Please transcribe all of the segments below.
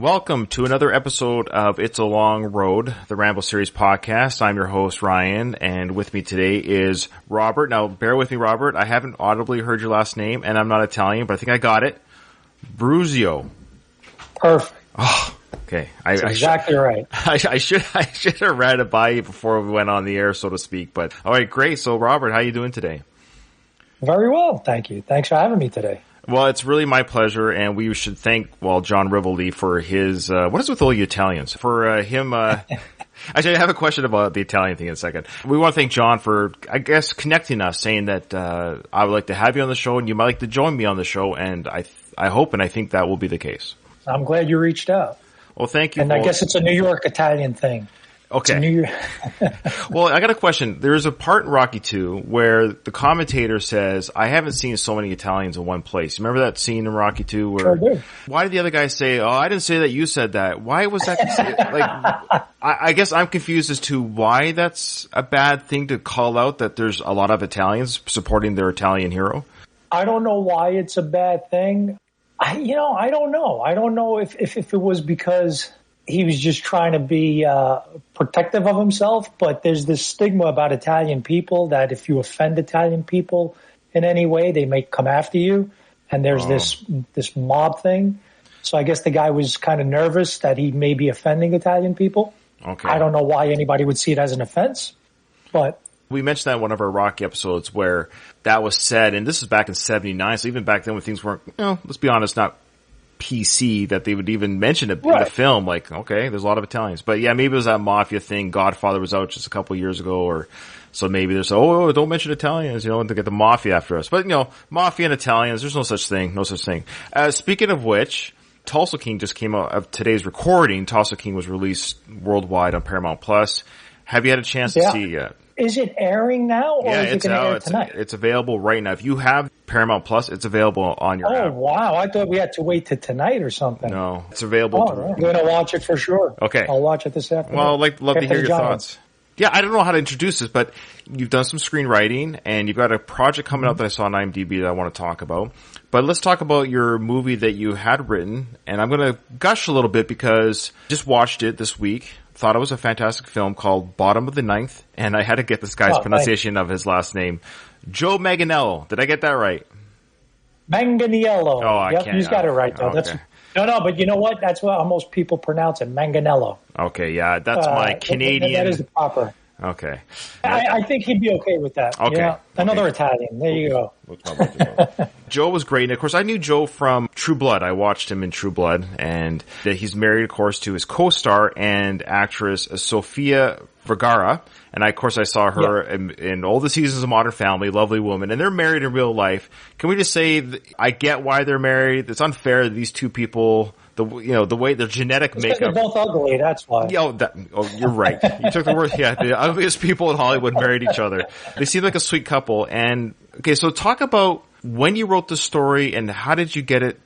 Welcome to another episode of It's a Long Road, the Rambo series podcast. I'm your host, Ryan, and with me today is Robert. Now, bear with me, Robert. I haven't audibly heard your last name, and I'm not Italian, but I think I got it. Bruzio. Perfect. Oh, okay. That's exactly right. I should have read it by you before we went on the air, so to speak. But all right, great. So, Robert, how are you doing today? Very well, thank you. Thanks for having me today. Well, it's really my pleasure, and we should thank, John Rivoli for his, what is with all you Italians? For him, actually, I have a question about the Italian thing in a second. We want to thank John for, I guess, connecting us, saying that I would like to have you on the show, and you might like to join me on the show, and I hope and I think that will be the case. I'm glad you reached out. Well, thank you. And I guess it's a New York Italian thing. Okay. Well, I got a question. There's a part in Rocky 2 where the commentator says, I haven't seen so many Italians in one place. Remember that scene in Rocky 2 where, Sure do. Why did the other guy say, oh, I didn't say that, you said that? Why was that? I guess I'm confused as to why that's a bad thing to call out, that there's a lot of Italians supporting their Italian hero. I don't know why it's a bad thing. I don't know. I don't know if it was because he was just trying to be protective of himself, but there's this stigma about Italian people that if you offend Italian people in any way, they may come after you. And there's this mob thing. So I guess the guy was kind of nervous that he may be offending Italian people. Okay. I don't know why anybody would see it as an offense, but we mentioned that in one of our Rocky episodes where that was said, and this is back in 79, so even back then when things weren't, let's be honest, not PC, that they would even mention it in the film, like, okay, there's a lot of Italians. But yeah, maybe it was that mafia thing. Godfather was out just a couple of years ago, or so maybe there's, don't mention Italians, to get the mafia after us. But, mafia and Italians, there's no such thing. Speaking of which, Tulsa King just came out of today's recording. Tulsa King was released worldwide on Paramount Plus. Have you had a chance to see it yet? Is it airing now, or is it going to air tonight? It's available right now. If you have Paramount Plus, it's available on your app. Oh, wow. I thought we had to wait till tonight or something. No, it's available. I'm going to watch it for sure. Okay. I'll watch it this afternoon. Well, I'd love to hear your thoughts. Yeah, I don't know how to introduce this, but you've done some screenwriting, and you've got a project coming out that I saw on IMDb that I want to talk about. But let's talk about your movie that you had written, and I'm going to gush a little bit because I just watched it this week. Thought it was a fantastic film called Bottom of the Ninth, and I had to get this guy's pronunciation of his last name. Joe Manganiello. Did I get that right? Manganiello. Oh, I can't. He's got it right, though. Okay. No, but you know what? That's what most people pronounce it, Manganiello. Okay, yeah, that's my Canadian. That is the proper. Okay. I think he'd be okay with that. Okay. Yeah. Another Italian. There you go. Joe was great. And of course, I knew Joe from True Blood. I watched him in True Blood, and that he's married, of course, to his co-star and actress Sofia Vergara. And of course, I saw her in all the seasons of Modern Family, lovely woman, and they're married in real life. Can we just say, I get why they're married. It's unfair that these two people, the way their genetic makeup. They're both ugly, that's why. You're right. You took the word. Yeah, the ugliest people in Hollywood married each other. They seem like a sweet couple. And okay, so talk about when you wrote the story and how did you get it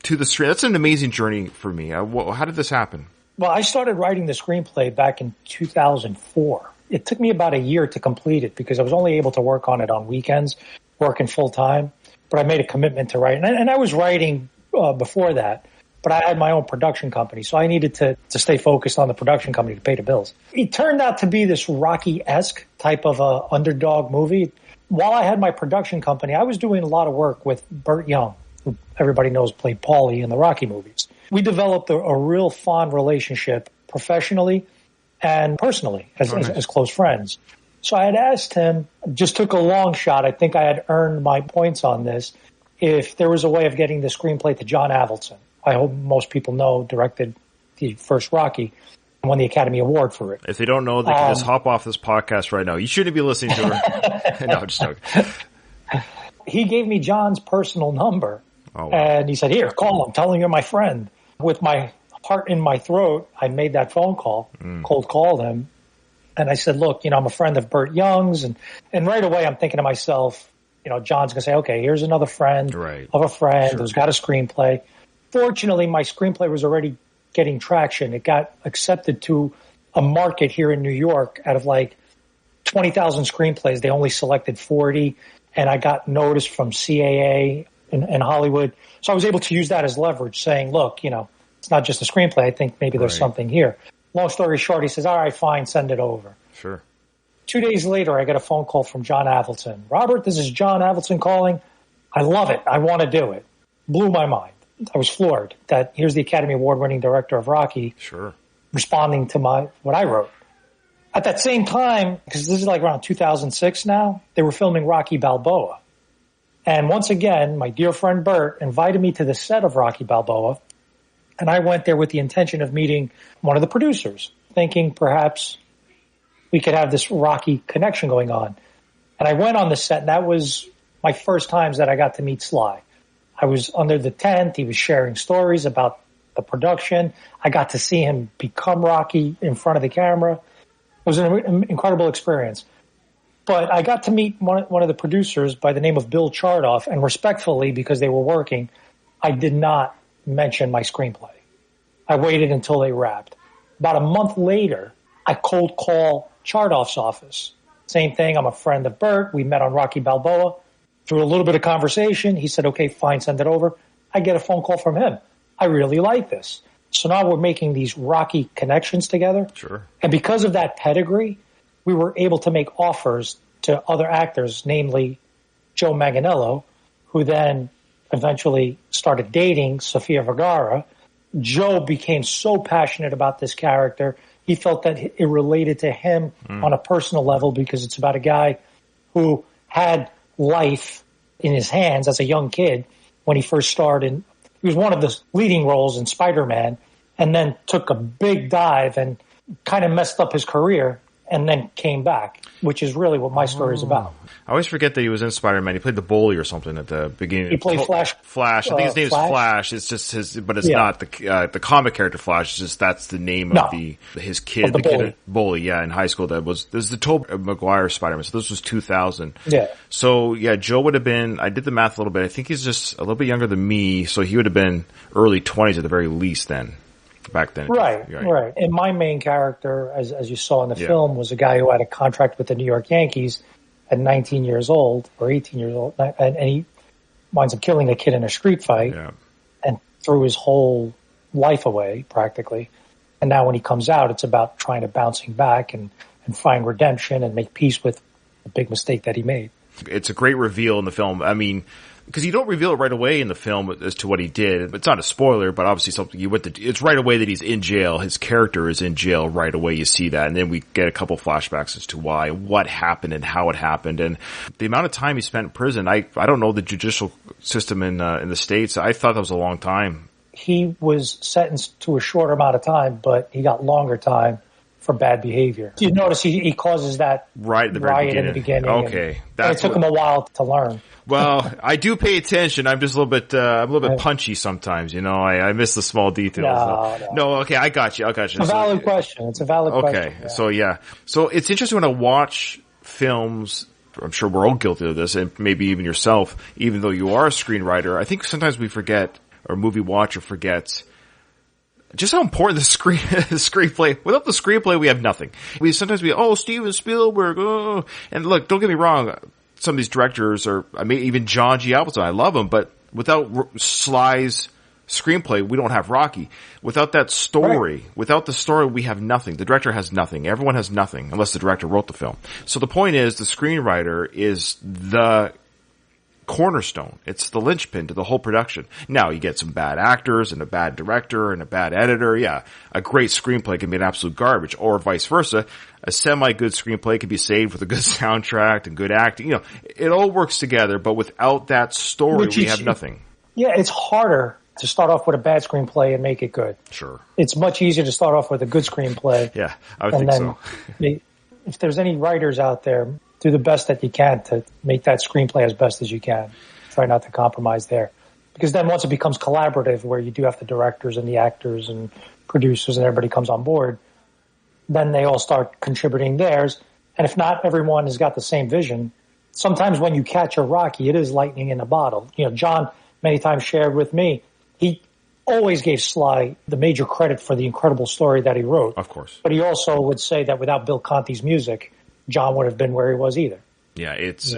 to the screen? That's an amazing journey for me. How did this happen? Well, I started writing the screenplay back in 2004. It took me about a year to complete it because I was only able to work on it on weekends, working full time. But I made a commitment to write, and I was writing before that. But I had my own production company, so I needed to stay focused on the production company to pay the bills. It turned out to be this Rocky-esque type of underdog movie. While I had my production company, I was doing a lot of work with Burt Young, who everybody knows played Paulie in the Rocky movies. We developed a real fond relationship professionally and personally as close friends. So I had asked him, just took a long shot. I think I had earned my points on this. If there was a way of getting the screenplay to John Avildsen. I hope most people know, directed the first Rocky and won the Academy Award for it. If they don't know, they can just hop off this podcast right now. You shouldn't be listening to her. No, just joking. He gave me John's personal number, and he said, here, call him. Tell him you're my friend. With my heart in my throat, I made that phone call, cold called him, and I said, look, I'm a friend of Burt Young's, and right away I'm thinking to myself, John's going to say, okay, here's another friend of a friend who's got a screenplay. Fortunately, my screenplay was already getting traction. It got accepted to a market here in New York out of like 20,000 screenplays. They only selected 40, and I got notice from CAA in Hollywood. So I was able to use that as leverage, saying, look, It's not just a screenplay. I think maybe there's Right. something here. Long story short, he says, all right, fine, send it over. Sure. 2 days later, I get a phone call from John Avildsen. Robert, this is John Avildsen calling. I love it. I want to do it. Blew my mind. I was floored that here's the Academy Award-winning director of Rocky Sure. responding to what I wrote. At that same time, because this is like around 2006 now, they were filming Rocky Balboa. And once again, my dear friend Bert invited me to the set of Rocky Balboa, and I went there with the intention of meeting one of the producers, thinking perhaps we could have this Rocky connection going on. And I went on the set, and that was my first times that I got to meet Sly. I was under the tent. He was sharing stories about the production. I got to see him become Rocky in front of the camera. It was an incredible experience. But I got to meet one of the producers by the name of Bill Chardoff, and respectfully, because they were working, I did not mention my screenplay. I waited until they wrapped. About a month later, I cold call Chardoff's office. Same thing. I'm a friend of Bert. We met on Rocky Balboa. Through a little bit of conversation, he said, okay, fine, send it over. I get a phone call from him. I really like this. So now we're making these Rocky connections together. Sure. And because of that pedigree, we were able to make offers to other actors, namely Joe Manganiello, who then eventually started dating Sofia Vergara. Joe became so passionate about this character, he felt that it related to him on a personal level because it's about a guy who had life in his hands as a young kid when he first started. He was one of the leading roles in Spider-Man and then took a big dive and kind of messed up his career and then came back, which is really what my story is about. I always forget that he was in Spider-Man. He played the bully or something at the beginning. He played Flash. Flash. I think his name is Flash. It's just his, but it's not the comic character Flash. It's just that's the name of his kid, the bully. Kid bully. Yeah, in high school. This is the Tobey Maguire Spider-Man. So this was 2000. Yeah. So yeah, Joe would have been. I did the math a little bit. I think he's just a little bit younger than me. So he would have been early 20s at the very least then. Back then. Right. And my main character, as you saw in the film, was a guy who had a contract with the New York Yankees at 19 years old or 18 years old. And he winds up killing a kid in a street fight and threw his whole life away practically. And now when he comes out, it's about trying to bouncing back and find redemption and make peace with the big mistake that he made. It's a great reveal in the film. I mean, because you don't reveal it right away in the film as to what he did. It's not a spoiler, but obviously something it's right away that he's in jail. His character is in jail right away. You see that. And then we get a couple flashbacks as to why, what happened and how it happened. And the amount of time he spent in prison, I don't know the judicial system in the States. I thought that was a long time. He was sentenced to a short amount of time, but he got longer time for bad behavior. You notice he causes that right at the riot very in the beginning. Okay. And it took him a while to learn. Well, I do pay attention. I'm just a little bit punchy sometimes, you know. I miss the small details. No, okay, I got you. It's a valid question. It's a valid question. Okay, so it's interesting when I watch films. I'm sure we're all guilty of this, and maybe even yourself. Even though you are a screenwriter, I think sometimes we forget, or movie watcher forgets, just how important the screenplay. Without the screenplay, we have nothing. Steven Spielberg, and look, don't get me wrong. Some of these directors even John G. Avildsen, I love him, but without Sly's screenplay, we don't have Rocky. Without that story, without the story, we have nothing. The director has nothing. Everyone has nothing unless the director wrote the film. So the point is, the screenwriter is the cornerstone. It's the linchpin to the whole production. Now, you get some bad actors and a bad director and a bad editor. Yeah, a great screenplay can be an absolute garbage, or vice versa. A semi-good screenplay can be saved with a good soundtrack and good acting. You know, it all works together, but without that story, we have nothing. Yeah, it's harder to start off with a bad screenplay and make it good. Sure. It's much easier to start off with a good screenplay. Yeah, I would think so. If there's any writers out there, do the best that you can to make that screenplay as best as you can. Try not to compromise there. Because then once it becomes collaborative, where you do have the directors and the actors and producers and everybody comes on board, then they all start contributing theirs. And if not everyone has got the same vision, sometimes when you catch a Rocky, it is lightning in a bottle. You know, John many times shared with me, he always gave Sly the major credit for the incredible story that he wrote. Of course. But he also would say that without Bill Conti's music, John would have been where he was either. Yeah, it's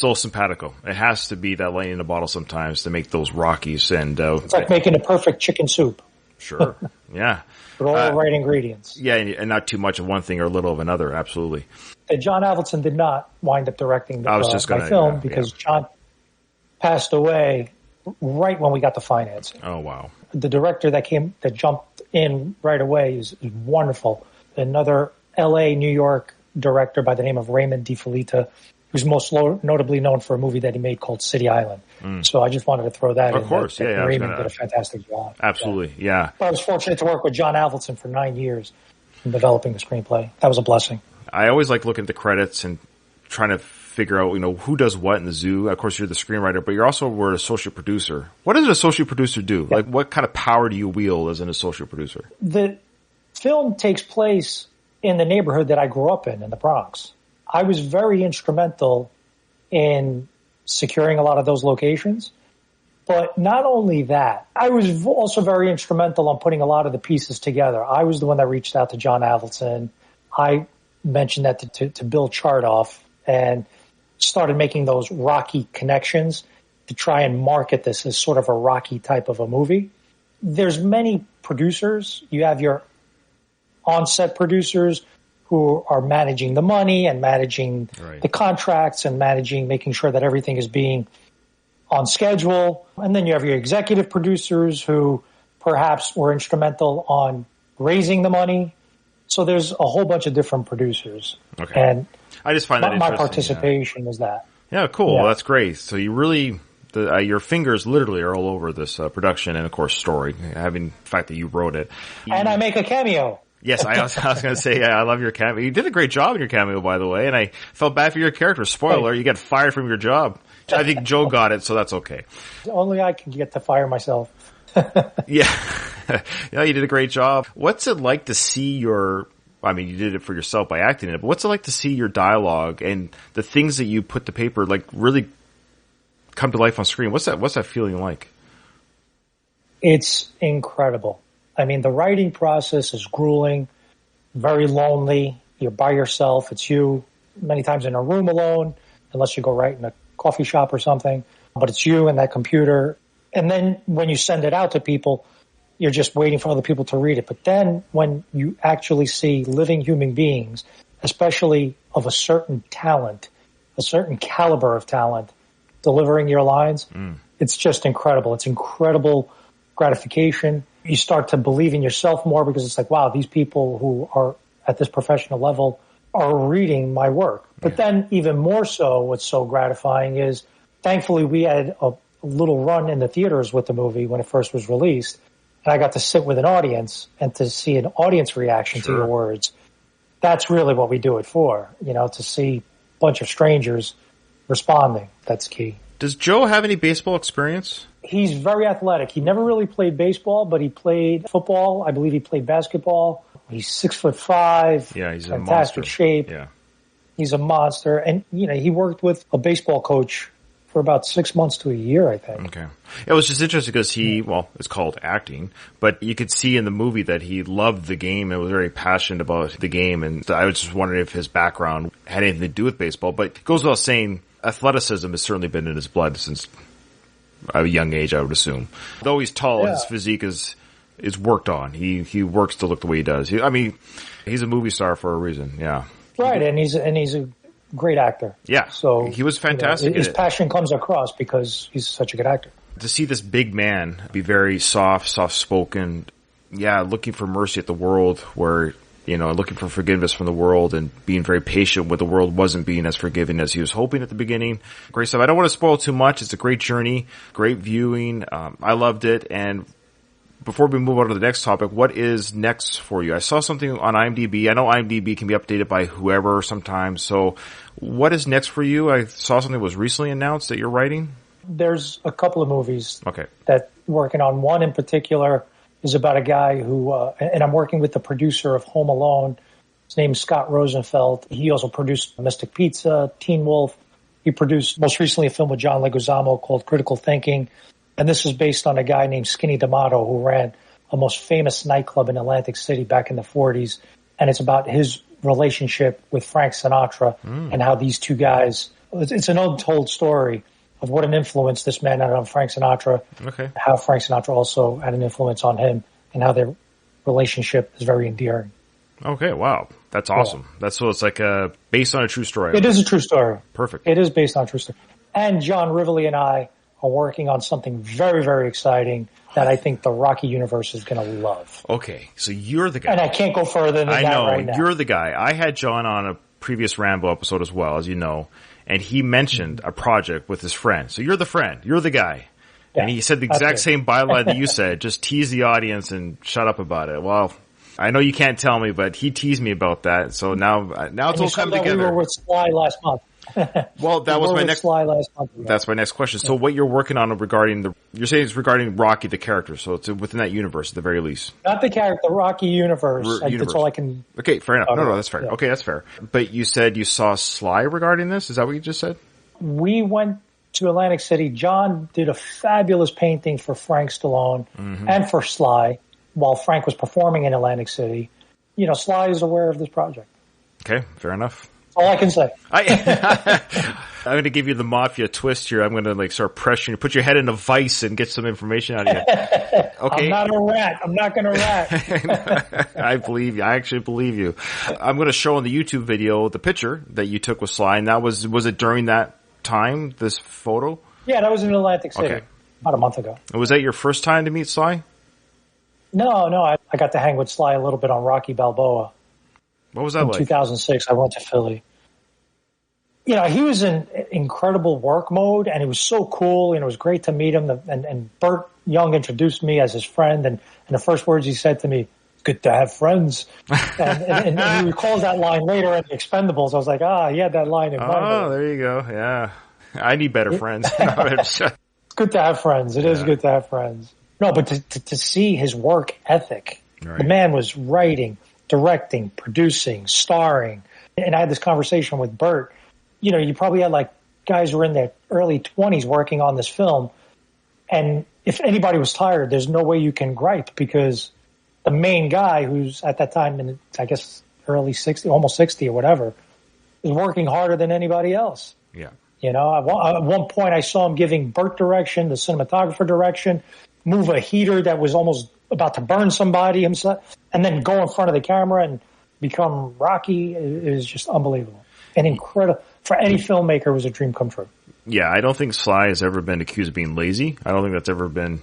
all simpatico. It has to be that lightning in a bottle sometimes to make those Rockies. And it's like making a perfect chicken soup. Sure. Yeah. But all the right ingredients. Yeah, and not too much of one thing or little of another. Absolutely. John Avildsen did not wind up directing my film because John passed away right when we got the financing. Oh, wow. The director that jumped in right away is wonderful. Another L.A., New York director by the name of Raymond DeFelitta, who's most notably known for a movie that he made called City Island. So I just wanted to throw that in. Of course, yeah. Raymond did a fantastic job. Absolutely, yeah. But I was fortunate to work with John Avildsen for 9 years in developing the screenplay. That was a blessing. I always like looking at the credits and trying to figure out, who does what in the zoo. Of course, you're the screenwriter, but you're also an associate producer. What does an associate producer do? Yeah. Like, what kind of power do you wield as an associate producer? The film takes place in the neighborhood that I grew up in the Bronx. I was very instrumental in securing a lot of those locations. But not only that, I was also very instrumental on putting a lot of the pieces together. I was the one that reached out to John Avildsen. I mentioned that to Bill Chardoff and started making those Rocky connections to try and market this as sort of a Rocky type of a movie. There's many producers. You have your on-set producers who are managing the money and managing the contracts and making sure that everything is being on schedule. And then you have your executive producers who perhaps were instrumental on raising the money. So there's a whole bunch of different producers. Okay. And I just find that interesting. My participation was that. Yeah, cool. Yeah. Well, that's great. So you really, your fingers literally are all over this production and, of course, story, having the fact that you wrote it. And I make a cameo. Yes, I was going to say, I love your cameo. You did a great job in your cameo, by the way, and I felt bad for your character. Spoiler, you got fired from your job. I think Joe got it, so that's okay. Only I can get to fire myself. Yeah. You did a great job. What's it like to see you did it for yourself by acting in it, but what's it like to see your dialogue and the things that you put to paper, like, really come to life on screen? What's that feeling like? It's incredible. I mean, the writing process is grueling, very lonely. You're by yourself. It's you many times in a room alone, unless you go right in a coffee shop or something. But it's you and that computer. And then when you send it out to people, you're just waiting for other people to read it. But then when you actually see living human beings, especially of a certain talent, a certain caliber of talent, delivering your lines, it's just incredible. It's incredible gratification. You start to believe in yourself more because it's like, wow, these people who are at this professional level are reading my work. But then even more so, what's so gratifying is thankfully we had a little run in the theaters with the movie when it first was released. And I got to sit with an audience and to see an audience reaction to your words. That's really what we do it for, to see a bunch of strangers responding. That's key. Does Joe have any baseball experience? He's very athletic. He never really played baseball, but he played football. I believe he played basketball. He's 6'5". Yeah, he's fantastic shape. Yeah, he's a monster. And he worked with a baseball coach for about 6 months to a year, I think. Okay. It was just interesting because it's called acting, but you could see in the movie that he loved the game and was very passionate about the game. And I was just wondering if his background had anything to do with baseball. But it goes without saying, athleticism has certainly been in his blood since a young age, I would assume. Though he's tall, his physique is worked on. He works to look the way he does. He's a movie star for a reason. Yeah. Right. And he's a great actor. Yeah. So he was fantastic. His passion comes across because he's such a good actor. To see this big man be very soft-spoken, looking for mercy at the world where, looking for forgiveness from the world and being very patient when the world wasn't being as forgiving as he was hoping at the beginning. Great stuff. I don't want to spoil too much. It's a great journey, great viewing. I loved it. And before we move on to the next topic, what is next for you? I saw something on IMDb. I know IMDb can be updated by whoever sometimes. So what is next for you? I saw something was recently announced that you're writing. There's a couple of movies that I'm working on. One in particular is about a guy who, and I'm working with the producer of Home Alone. His name's Scott Rosenfeld. He also produced Mystic Pizza, Teen Wolf. He produced most recently a film with John Leguizamo called Critical Thinking. And this is based on a guy named Skinny D'Amato who ran a most famous nightclub in Atlantic City back in the 40s. And it's about his relationship with Frank Sinatra and how these two guys, it's an untold story of what an influence this man had on Frank Sinatra, how Frank Sinatra also had an influence on him and how their relationship is very endearing. Okay, wow. That's awesome. Yeah. That's so it's like based on a true story. It is a true story. Perfect. It is based on a true story. And John Rivoli and I are working on something very, very exciting that I think the Rocky universe is going to love. Okay, so you're the guy. And I can't go further than that right now. You're the guy. I had John on a previous Rambo episode as well, as you know, and he mentioned a project with his friend. So you're the friend. You're the guy. Yeah, and he said the exact same byline that you said. Just tease the audience and shut up about it. Well, I know you can't tell me, but he teased me about that. So now it's all come together. We were with Sly last month. Well, that was my next. Sly last month. That's my next question. So, what you're working on regarding you're saying it's regarding Rocky the character. So it's within that universe at the very least. Not the character, the Rocky universe. That's all I can. Okay, fair enough. No, that's fair. Yeah. Okay, that's fair. But you said you saw Sly regarding this. Is that what you just said? We went to Atlantic City. John did a fabulous painting for Frank Stallone and for Sly while Frank was performing in Atlantic City. You know, Sly is aware of this project. Okay, fair enough. All I can say. I'm going to give you the mafia twist here. I'm going to start pressuring you, put your head in a vice and get some information out of you. Okay. I'm not a rat. I'm not going to rat. I believe you. I actually believe you. I'm going to show on the YouTube video the picture that you took with Sly, and that was it during that time, this photo? Yeah, that was in Atlantic City. Okay. About a month ago. And was that your first time to meet Sly? No. I got to hang with Sly a little bit on Rocky Balboa. What was that like? In 2006, I went to Philly. You know, he was in incredible work mode, and it was so cool, and it was great to meet him. And Burt Young introduced me as his friend, and the first words he said to me, "It's good to have friends." and he recalls that line later in The Expendables. I was like, he had that line in mind. Oh, there you go. Yeah. I need better friends. It's good to have friends. It is good to have friends. No, but to see his work ethic. Right. The man was writing, directing, producing, starring. And I had this conversation with Burt. You know, you probably had like guys who were in their early 20s working on this film. And if anybody was tired, there's no way you can gripe because the main guy who's at that time in, I guess, early 60, almost 60 or whatever, is working harder than anybody else. Yeah. You know, at one point I saw him giving Burt direction, the cinematographer direction, move a heater that was almost about to burn somebody himself, and then go in front of the camera and become Rocky. It is just unbelievable and incredible. For any filmmaker, it was a dream come true. Yeah, I don't think Sly has ever been accused of being lazy. I don't think that's ever been.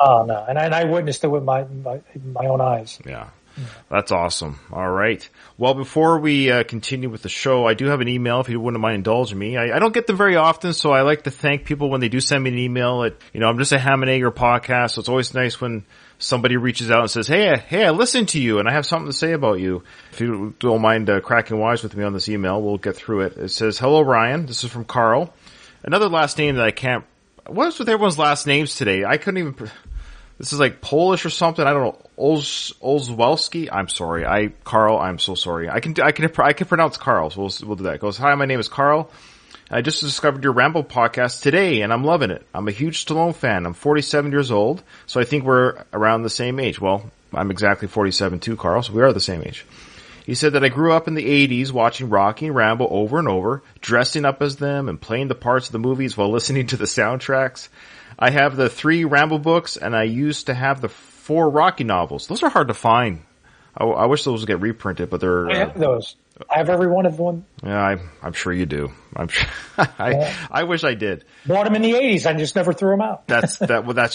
Oh, no. And I witnessed it with my own eyes. Yeah. That's awesome. All right. Well, before we continue with the show, I do have an email if you wouldn't mind indulging me. I don't get them very often, so I like to thank people when they do send me an email. I'm just a ham and egger podcast, so it's always nice when somebody reaches out and says, hey, I listened to you and I have something to say about you. If you don't mind cracking wise with me on this email, we'll get through it. It says, hello, Ryan. This is from Carl. Another last name that I can't... What is with everyone's last names today? I couldn't even... This is like Polish or something. I don't know. Olszewski. I'm sorry. Carl, I'm so sorry. I can pronounce Carl, so we'll do that. It goes, hi, my name is Carl. I just discovered your Rambo podcast today, and I'm loving it. I'm a huge Stallone fan. I'm 47 years old, so I think we're around the same age. Well, I'm exactly 47 too, Carl, so we are the same age. He said that I grew up in the 80s watching Rocky and Rambo over and over, dressing up as them and playing the parts of the movies while listening to the soundtracks. I have the 3 Rambo books, and I used to have the 4 Rocky novels. Those are hard to find. I wish those would get reprinted, but they're... I have those. I have every one of them. Yeah, I'm sure you do. I'm sure. I wish I did. Bought them in the 80s. I just never threw them out. That's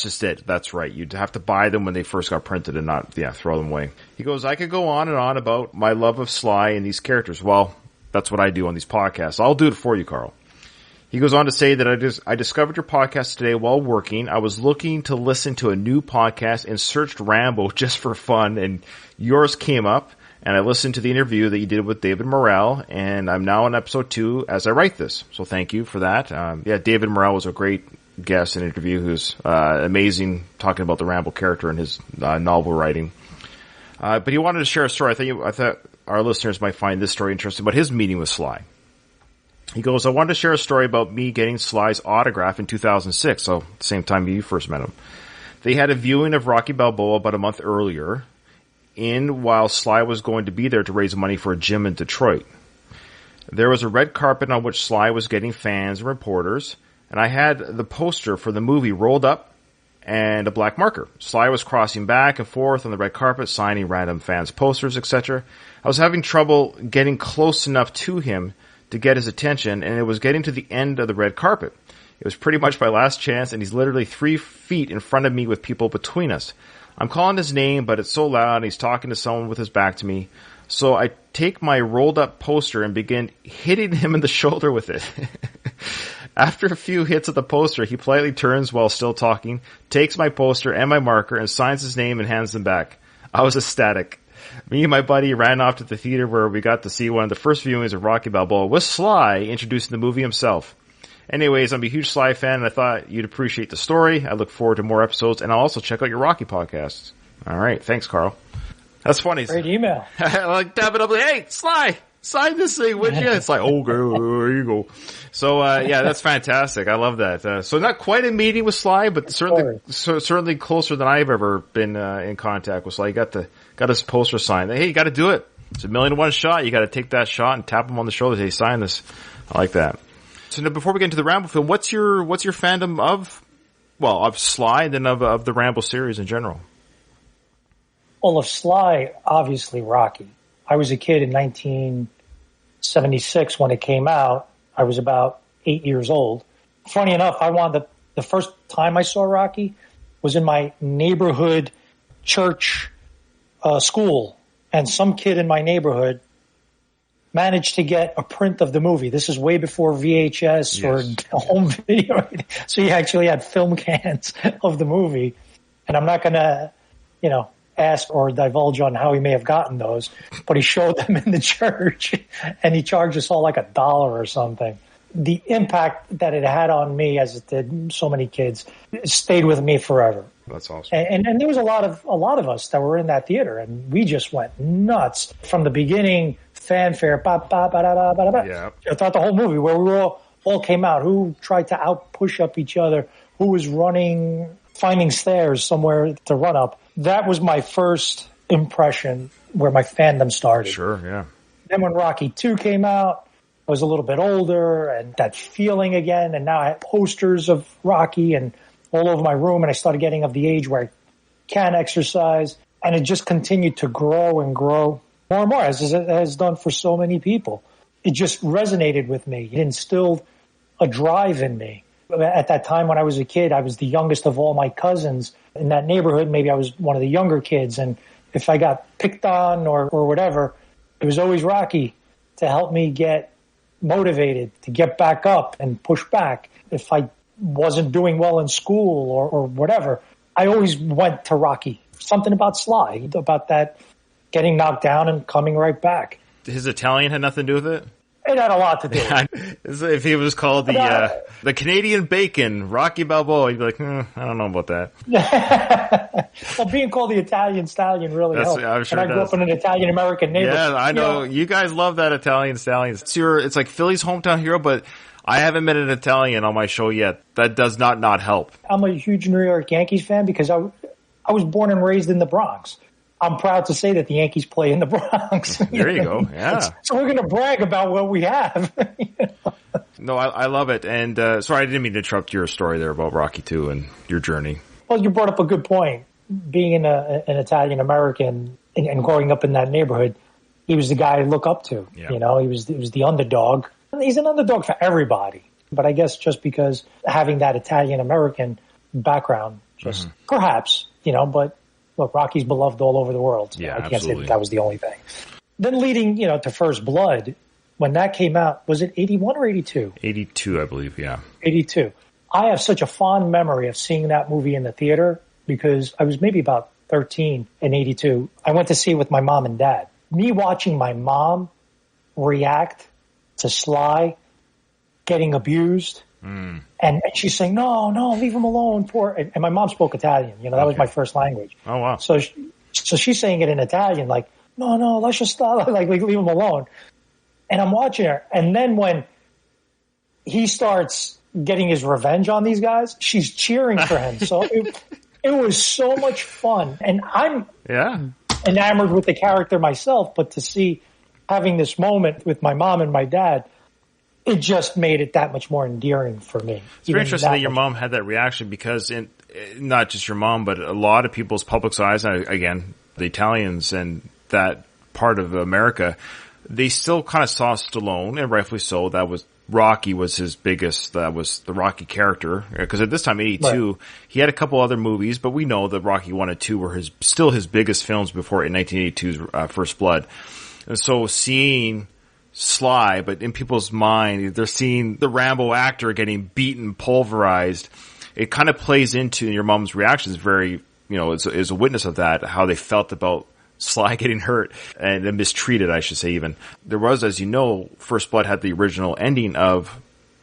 just it. That's right. You'd have to buy them when they first got printed and not, throw them away. He goes, I could go on and on about my love of Sly and these characters. Well, that's what I do on these podcasts. I'll do it for you, Carl. He goes on to say that I discovered your podcast today while working. I was looking to listen to a new podcast and searched Rambo just for fun, and yours came up, and I listened to the interview that you did with David Morrell, and I'm now on episode 2 as I write this. So thank you for that. David Morrell was a great guest and interview who's amazing talking about the Rambo character and his novel writing. But he wanted to share a story. I thought our listeners might find this story interesting about his meeting with Sly. He goes, I wanted to share a story about me getting Sly's autograph in 2006, so the same time you first met him. They had a viewing of Rocky Balboa about a month earlier, while Sly was going to be there to raise money for a gym in Detroit. There was a red carpet on which Sly was getting fans and reporters, and I had the poster for the movie rolled up and a black marker. Sly was crossing back and forth on the red carpet, signing random fans' posters, etc. I was having trouble getting close enough to him to get his attention, and it was getting to the end of the red carpet. It was pretty much my last chance, and he's literally 3 feet in front of me with people between us. I'm calling his name, but it's so loud, and he's talking to someone with his back to me. So I take my rolled up poster and begin hitting him in the shoulder with it. After a few hits of the poster, he politely turns while still talking, takes my poster and my marker, and signs his name and hands them back. I was ecstatic. Me and my buddy ran off to the theater where we got to see one of the first viewings of Rocky Balboa with Sly introducing the movie himself. Anyways, I'm a huge Sly fan, and I thought you'd appreciate the story. I look forward to more episodes, and I'll also check out your Rocky podcasts. All right. Thanks, Carl. That's funny. Great email. Like, dab it up, like, hey, Sly, sign this thing, would you? It's like, oh, there you go. So, yeah, that's fantastic. I love that. So not quite a meeting with Sly, but certainly closer than I've ever been, in contact with Sly. You got his poster signed. Hey, you got to do it. It's 1,000,000 shot. You got to take that shot and tap him on the shoulder. Hey, sign this. I like that. So now, before we get into the Rambo film, what's your fandom of Sly and then of the Rambo series in general? Well, of Sly, obviously Rocky. I was a kid in 1976 when it came out. I was about 8 years old. Funny enough, the first time I saw Rocky was in my neighborhood church school, and some kid in my neighborhood managed to get a print of the movie. This is way before VHS or home video. So he actually had film cans of the movie. And I'm not going to, ask or divulge on how he may have gotten those, but he showed them in the church and he charged us all like $1 or something. The impact that it had on me, as it did so many kids, stayed with me forever. That's awesome. And there was a lot of us that were in that theater, and we just went nuts from the beginning. Fanfare, throughout the whole movie, where we all came out. Who tried to out-push up each other? Who was running, finding stairs somewhere to run up? That was my first impression where my fandom started. Sure, yeah. Then when Rocky 2 came out, I was a little bit older, and that feeling again, and now I had posters of Rocky and all over my room, and I started getting of the age where I can exercise, and it just continued to grow and grow. More and more, as it has done for so many people. It just resonated with me. It instilled a drive in me. At that time when I was a kid, I was the youngest of all my cousins in that neighborhood. Maybe I was one of the younger kids. And if I got picked on or whatever, it was always Rocky to help me get motivated, to get back up and push back. If I wasn't doing well in school or whatever, I always went to Rocky. Something about Sly, about that getting knocked down and coming right back. His Italian had nothing to do with it? It had a lot to do with it. If he was called the Canadian Bacon, Rocky Balboa, you'd be like, I don't know about that. Well, being called the Italian Stallion really helped. I'm sure and I grew up in an Italian-American neighborhood. Yeah, I know. You guys love that Italian Stallion. It's like Philly's hometown hero, but I haven't met an Italian on my show yet. That does not help. I'm a huge New York Yankees fan because I was born and raised in the Bronx. I'm proud to say that the Yankees play in the Bronx. There you go. Yeah. So we're going to brag about what we have. No, I love it. And sorry, I didn't mean to interrupt your story there about Rocky 2 and your journey. Well, you brought up a good point. Being an Italian American and growing up in that neighborhood, he was the guy I look up to. Yeah. He was the underdog. He's an underdog for everybody. But I guess just because having that Italian American background, just perhaps, but. Look, Rocky's beloved all over the world. So yeah, I can't absolutely. say that was the only thing. Then leading, to First Blood, when that came out, was it 81 or 82? 82, I believe, yeah. 82. I have such a fond memory of seeing that movie in the theater because I was maybe about 13 in 82. I went to see it with my mom and dad. Me watching my mom react to Sly getting abused. And she's saying, no, leave him alone. And my mom spoke Italian. That was my first language. Oh, wow. So she's saying it in Italian, like, no, let's just stop. Like, leave him alone. And I'm watching her. And then when he starts getting his revenge on these guys, she's cheering for him. So it was so much fun. And I'm enamored with the character myself, but to see having this moment with my mom and my dad, it just made it that much more endearing for me. It's very interesting that your mom had that reaction because not just your mom, but a lot of people's public's eyes, again, the Italians and that part of America, they still kind of saw Stallone, and rightfully so. That was Rocky was his biggest, that was the Rocky character. Because at this time, 82, right, he had a couple other movies, but we know that Rocky 1 and 2 were still his biggest films before in 1982's First Blood. And so seeing Sly, but in people's mind, they're seeing the Rambo actor getting beaten, pulverized. It kind of plays into your mom's reactions very, is a witness of that, how they felt about Sly getting hurt and mistreated, I should say even. There was, as you know, First Blood had the original ending of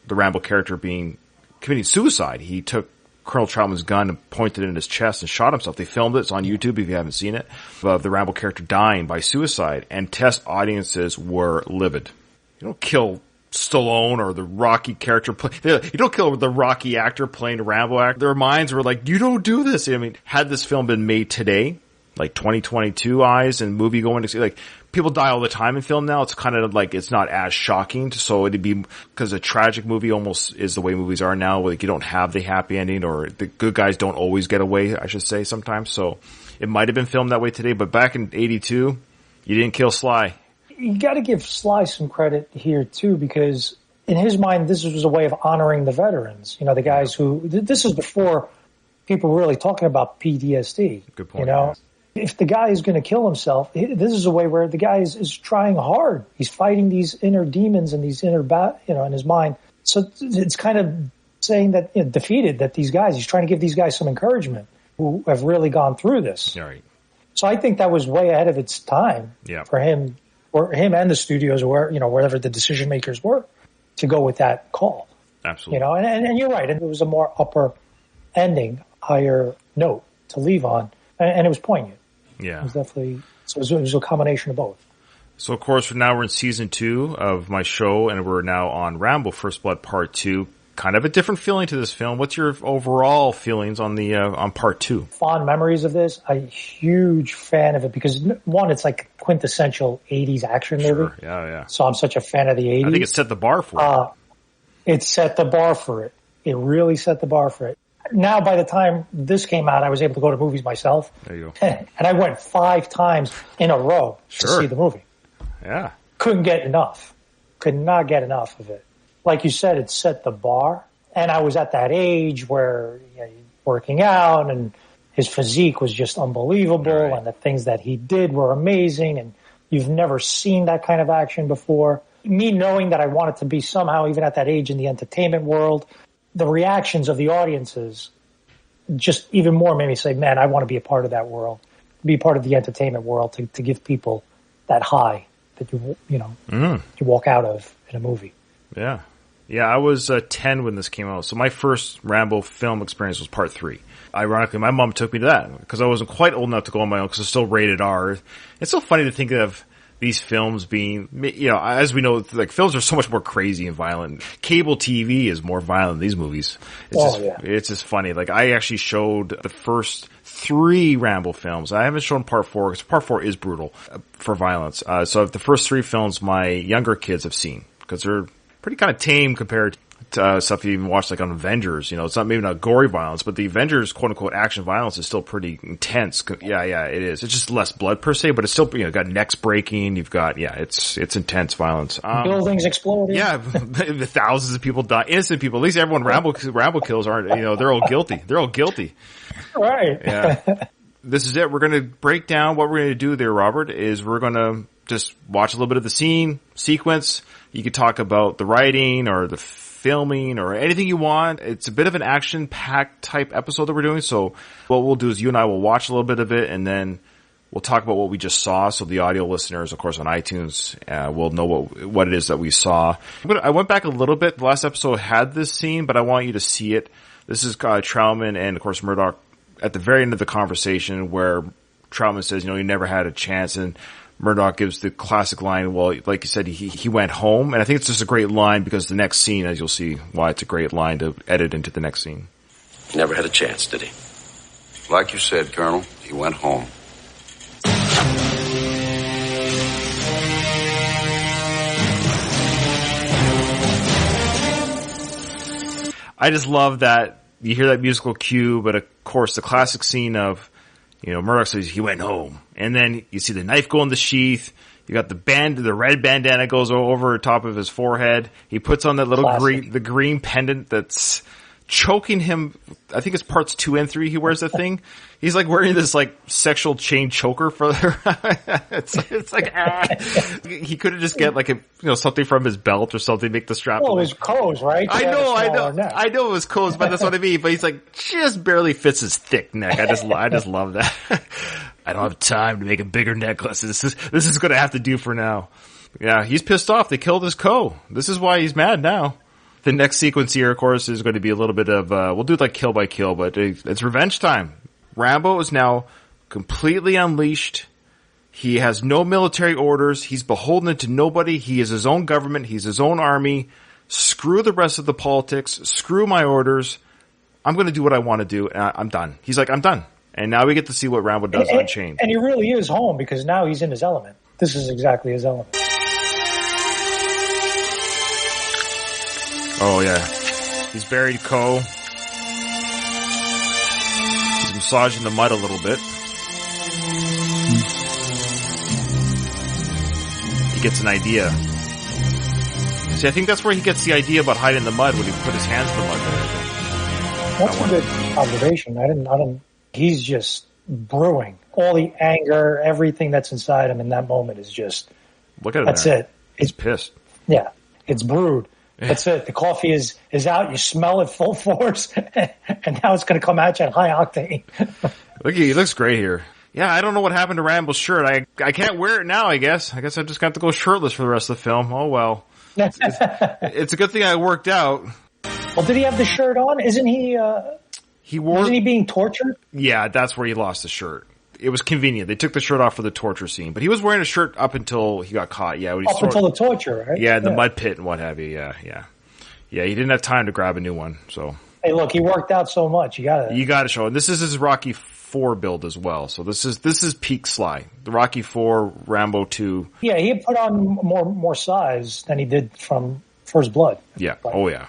the Rambo character committing suicide. He took Colonel Troutman's gun and pointed it in his chest and shot himself. They filmed it. It's on YouTube if you haven't seen it. Of the Rambo character dying by suicide, and test audiences were livid. You don't kill Stallone or the Rocky character. You don't kill the Rocky actor playing a Rambo actor. Their minds were like, you don't do this. I mean, had this film been made today, like 2022 eyes and movie going to see, like, people die all the time in film now. It's kind of like, it's not as shocking. So it'd be, because a tragic movie almost is the way movies are now. Like, you don't have the happy ending, or the good guys don't always get away, I should say, sometimes. So it might have been filmed that way today, but back in 82, you didn't kill Sly. You got to give Sly some credit here too, because in his mind, this was a way of honoring the veterans. The guys who, this is before people were really talking about PTSD. Good point. Yeah. If the guy is going to kill himself, this is a way where the guy is trying hard. He's fighting these inner demons and these inner, in his mind. So it's kind of saying that, defeated, that these guys, he's trying to give these guys some encouragement who have really gone through this. Right. So I think that was way ahead of its time for him, or him and the studios, or wherever the decision makers were, to go with that call. Absolutely. And you're right. And it was a more upper ending, higher note to leave on, and it was poignant. Yeah. It was definitely, so it was a combination of both. So, of course, now we're in season 2 of my show, and we're now on Rambo First Blood Part 2. Kind of a different feeling to this film. What's your overall feelings on on Part 2? Fond memories of this. I'm a huge fan of it because, one, it's like quintessential 80s action movie. Sure. Yeah. So I'm such a fan of the 80s. I think it set the bar for it. It set the bar for it. It really set the bar for it. Now, by the time this came out, I was able to go to movies myself. There you go. And I went 5 times in a row to see the movie. Yeah. Couldn't get enough. Could not get enough of it. Like you said, it set the bar. And I was at that age where working out, and his physique was just unbelievable. Right. And the things that he did were amazing. And you've never seen that kind of action before. Me knowing that I wanted to be somehow, even at that age, in the entertainment world, the reactions of the audiences just even more made me say, man, I want to be a part of that world, be part of the entertainment world, to give people that high that you walk out of in a movie. Yeah. Yeah, I was 10 when this came out. So my first Rambo film experience was Part 3. Ironically, my mom took me to that because I wasn't quite old enough to go on my own because it's still rated R. It's so funny to think of these films being, as we know, like, films are so much more crazy and violent. Cable TV is more violent than these movies. It's just funny. Like, I actually showed the first 3 Rambo films. I haven't shown Part 4 because Part 4 is brutal for violence. So the first 3 films my younger kids have seen because they're pretty kind of tame compared to stuff you even watch like on Avengers. It's maybe not gory violence, but the Avengers quote unquote action violence is still pretty intense. Yeah, it is. It's just less blood per se, but it's still, got necks breaking. You've got, it's intense violence. Buildings exploding. Yeah, the thousands of people die. Innocent people. At least everyone Rambo kills aren't, they're all guilty. They're all guilty. Right. Yeah. This is it. We're going to break down what we're going to do there, Robert, is we're going to just watch a little bit of the sequence. You could talk about the writing or the filming or anything you want. It's a bit of an action-packed type episode that we're doing. So what we'll do is you and I will watch a little bit of it, and then we'll talk about what we just saw. So the audio listeners, of course, on iTunes, will know what it is that we saw. I went back a little bit. The last episode had this scene, but I want you to see it. This is Troutman and, of course, Murdoch at the very end of the conversation where Troutman says, you never had a chance, and Murdoch gives the classic line, well, like you said, he went home. And I think it's just a great line because the next scene, as you'll see why it's a great line to edit into the next scene. Never had a chance, did he? Like you said, Colonel, he went home. I just love that you hear that musical cue, but of course the classic scene of, Murdoch says he went home, and then you see the knife go in the sheath. You got the red bandana goes over top of his forehead. He puts on that little green pendant that's choking him. I think it's parts 2 and 3. He wears the thing. He's like wearing this like sexual chain choker for it's like he could have just get like something from his belt or something, make the strap. Well, it was Coe's, right? I know it was Coe's, but that's what I mean. But he's like just barely fits his thick neck. I just love that. I don't have time to make a bigger necklace. This is going to have to do for now. Yeah, he's pissed off. They killed his Coe. This is why he's mad now. The next sequence here, of course, is going to be a little bit of, we'll do it like kill by kill, but it's revenge time. Rambo is now completely unleashed. He has no military orders. He's beholden to nobody. He is his own government. He's his own army. Screw the rest of the politics. Screw my orders. I'm going to do what I want to do. And I'm done. He's like, I'm done. And now we get to see what Rambo does on Chain. And he really is home because now he's in his element. This is exactly his element. Oh, yeah. He's buried Coe. He's massaging the mud a little bit. He gets an idea. See, I think that's where he gets the idea about hiding in the mud when he put his hands in the mud there, I think. That's a good observation. I didn't. He's just brewing. All the anger, everything that's inside him in that moment is just. Look at it. That's it. He's pissed. Yeah, it's brewed. That's it. The coffee is out. You smell it full force, and now it's going to come at you at high octane. Look, he looks great here. Yeah, I don't know what happened to Rambo's shirt. I can't wear it now, I guess. I just got to go shirtless for the rest of the film. Oh, well. It's a good thing I worked out. Well, did he have the shirt on? Isn't he, Isn't he being tortured? Yeah, that's where he lost the shirt. It was convenient. They took the shirt off for the torture scene, but he was wearing a shirt up until he got caught. Yeah, until the torture, right? Yeah, the mud pit and what have you. Yeah. He didn't have time to grab a new one. So hey, look, he worked out so much. You got to show. And this is his Rocky 4 build as well. So this is peak Sly. The Rocky 4, Rambo 2. Yeah, he had put on more size than he did from First Blood. Yeah. Oh yeah.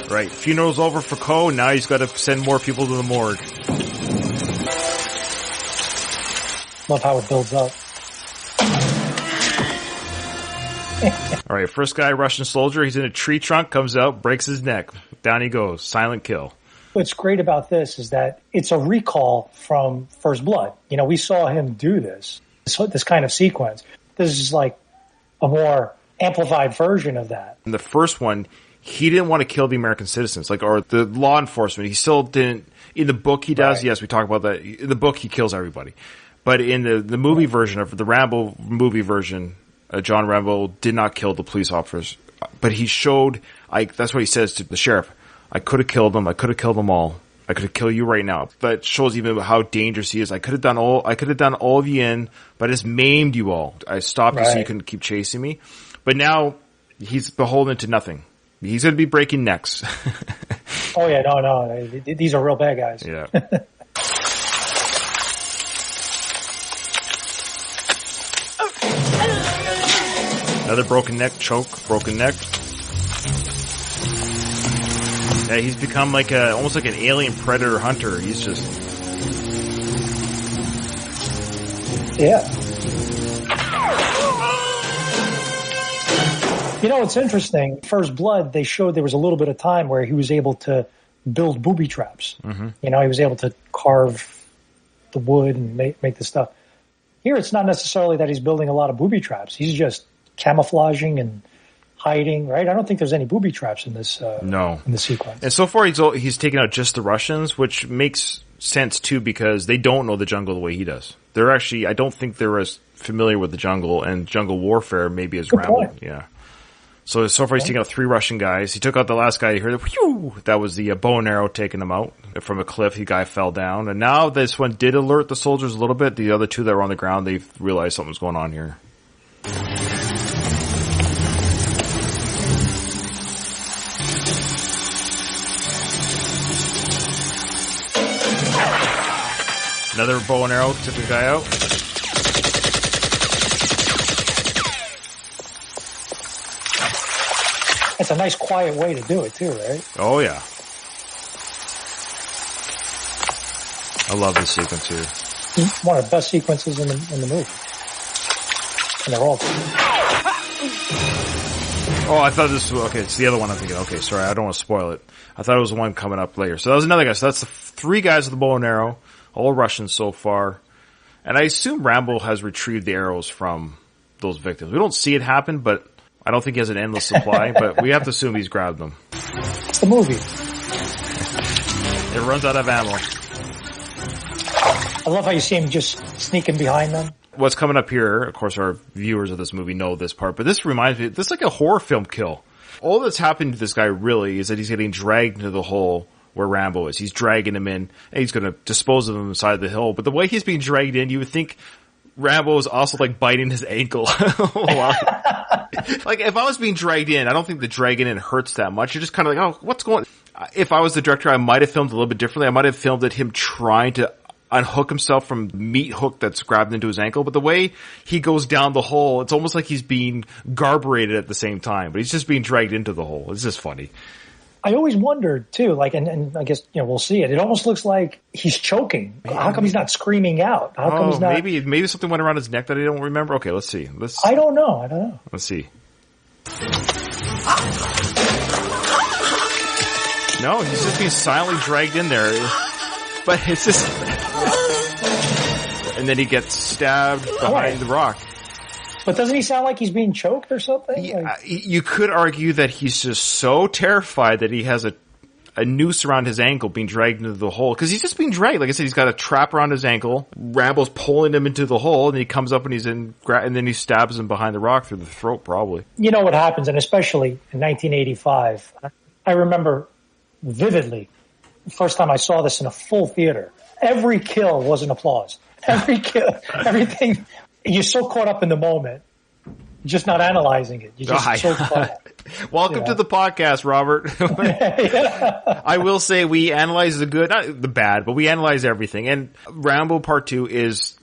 Right, funeral's over for Coe. Now he's got to send more people to the morgue. Love how it builds up. All right, first guy, Russian soldier. He's in a tree trunk, comes out, breaks his neck. Down he goes. Silent kill. What's great about this is that it's a recall from First Blood. We saw him do this kind of sequence. This is like a more amplified version of that. In the first one, he didn't want to kill the American citizens, or the law enforcement. He still didn't. In the book, he does. Right. Yes, we talk about that. In the book, he kills everybody. But in the movie version of the Rambo movie version, John Rambo did not kill the police officers. But he showed, that's what he says to the sheriff. I could have killed them. I could have killed them all. I could kill you right now. That shows even how dangerous he is. I could have done all of you in, but I just maimed you all. I stopped you so you couldn't keep chasing me. But now he's beholden to nothing. He's going to be breaking necks. Oh, yeah, no. These are real bad guys. Yeah. Another broken neck, broken neck. Yeah, he's become almost like an alien predator hunter. He's just... Yeah. It's interesting. First Blood, they showed there was a little bit of time where he was able to build booby traps. Mm-hmm. He was able to carve the wood and make the stuff. Here, it's not necessarily that he's building a lot of booby traps. He's just camouflaging and hiding, right? I don't think there's any booby traps in this. No, in the sequence. And so far, he's taken out just the Russians, which makes sense too because they don't know the jungle the way he does. They're actually, I don't think they're as familiar with the jungle and jungle warfare maybe as Rambo. Yeah. So far he's taken out 3 Russian guys. He took out the last guy. You heard that was the bow and arrow taking him out from a cliff. The guy fell down. And now this one did alert the soldiers a little bit. The other 2 that were on the ground, they realized something was going on here. Another bow and arrow took the guy out. It's a nice, quiet way to do it, too, right? Oh, yeah. I love this sequence here. One of the best sequences in the movie. And they're all... Oh, I thought this was... Okay, it's the other one I'm thinking. Okay, sorry, I don't want to spoil it. I thought it was the one coming up later. So that was another guy. So that's the 3 guys with the bow and arrow. All Russians so far. And I assume Rambo has retrieved the arrows from those victims. We don't see it happen, but I don't think he has an endless supply. But we have to assume he's grabbed them. It's the movie. It runs out of ammo. I love how you see him just sneaking behind them. What's coming up here, of course, our viewers of this movie know this part, but this reminds me, this is like a horror film kill. All that's happened to this guy really is that he's getting dragged into the hole where Rambo is. He's dragging him in, and he's going to dispose of him inside the hill. But the way he's being dragged in, you would think Rambo is also like biting his ankle. Like if I was being dragged in, I don't think the dragging in hurts that much. You're just kind of like, oh, what's going on? If I was the director, I might have filmed a little bit differently. I might have filmed it him trying to unhook himself from the meat hook that's grabbed into his ankle. But the way he goes down the hole, it's almost like he's being garburated at the same time. But he's just being dragged into the hole. It's just funny. I always wondered too, like, and I guess, we'll see it. It almost looks like he's choking. How come he's not screaming out? How come he's not? Maybe something went around his neck that I don't remember. Okay, let's see. I don't know. Let's see. No, he's just being silently dragged in there. But it's just... And then he gets stabbed behind the rock. But doesn't he sound like he's being choked or something? You could argue that he's just so terrified that he has a noose around his ankle being dragged into the hole. Because he's just being dragged. Like I said, he's got a trap around his ankle. Rambo's pulling him into the hole, and he comes up and and then he stabs him behind the rock through the throat, probably. You know what happens, and especially in 1985, I remember vividly the first time I saw this in a full theater. Every kill was an applause. Every kill, everything. You're so caught up in the moment, just not analyzing it. You're just so caught up. Welcome to the podcast, Robert. I will say we analyze the good, not the bad, but we analyze everything. And Rambo Part 2 is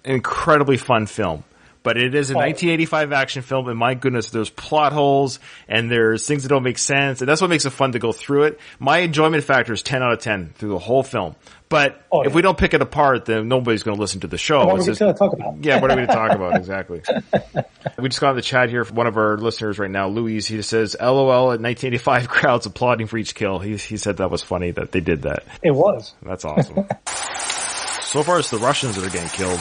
an incredibly fun film. But it is a 1985 action film, and my goodness, there's plot holes, and there's things that don't make sense, and that's what makes it fun to go through it. My enjoyment factor is 10 out of 10 through the whole film. But if we don't pick it apart, then nobody's going to listen to the show. What are we going to talk about? Yeah, what are we going to talk about? Exactly. We just got on the chat here from one of our listeners right now, Louis. He just says, LOL at 1985 crowds applauding for each kill. He said that was funny that they did that. It was. That's awesome. So far, it's the Russians that are getting killed.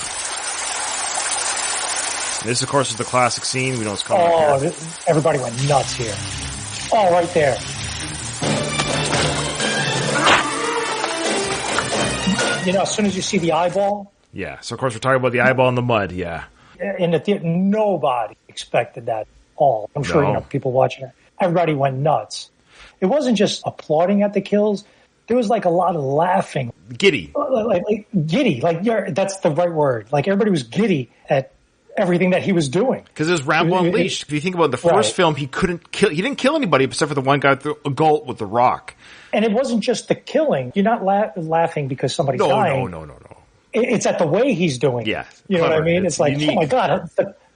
This, of course, is the classic scene. We know what's coming up here. Everybody went nuts here. Oh, right there. As soon as you see the eyeball. Yeah. So, of course, we're talking about the eyeball in the mud. Yeah. In the theater, nobody expected that at all. I'm sure people watching it. Everybody went nuts. It wasn't just applauding at the kills. There was like a lot of laughing. Giddy. Like giddy. That's the right word. Like everybody was giddy at everything that he was doing. Because it was Rambo Unleashed. If you think about the first film, he didn't kill anybody except for the one guy threw a gulp with the rock. And it wasn't just the killing. You're not laughing because somebody's dying. No. It's at the way he's doing it. Yeah. You know what I mean? It's like, unique. Oh my God.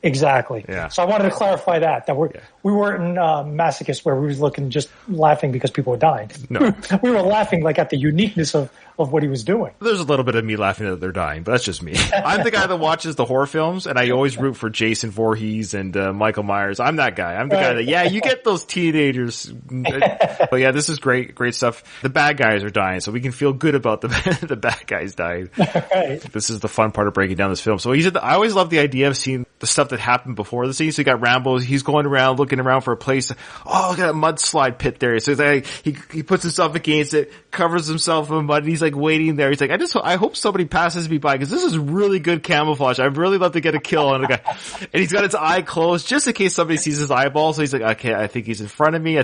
Exactly. Yeah. So I wanted to clarify that we weren't masochists where we were looking just laughing because people were dying. No. We were laughing like at the uniqueness of what he was doing. There's a little bit of me laughing that they're dying, but that's just me. I'm the guy that watches the horror films, and I always root for Jason Voorhees and Michael Myers. I'm that guy. I'm the guy that, you get those teenagers. But yeah, this is great stuff. The bad guys are dying, so we can feel good about the bad guys dying. Right. This is the fun part of breaking down this film. So I always love the idea of seeing the stuff that happened before the scene. So you got Rambo, he's going around, looking around for a place. Oh, look at that mudslide pit there. So he puts himself against it, covers himself in mud, and he's like waiting there. He's like, I hope somebody passes me by because this is really good camouflage. I'd really love to get a kill on a guy. And he's got his eye closed just in case somebody sees his eyeball. So he's like, okay, I think he's in front of me.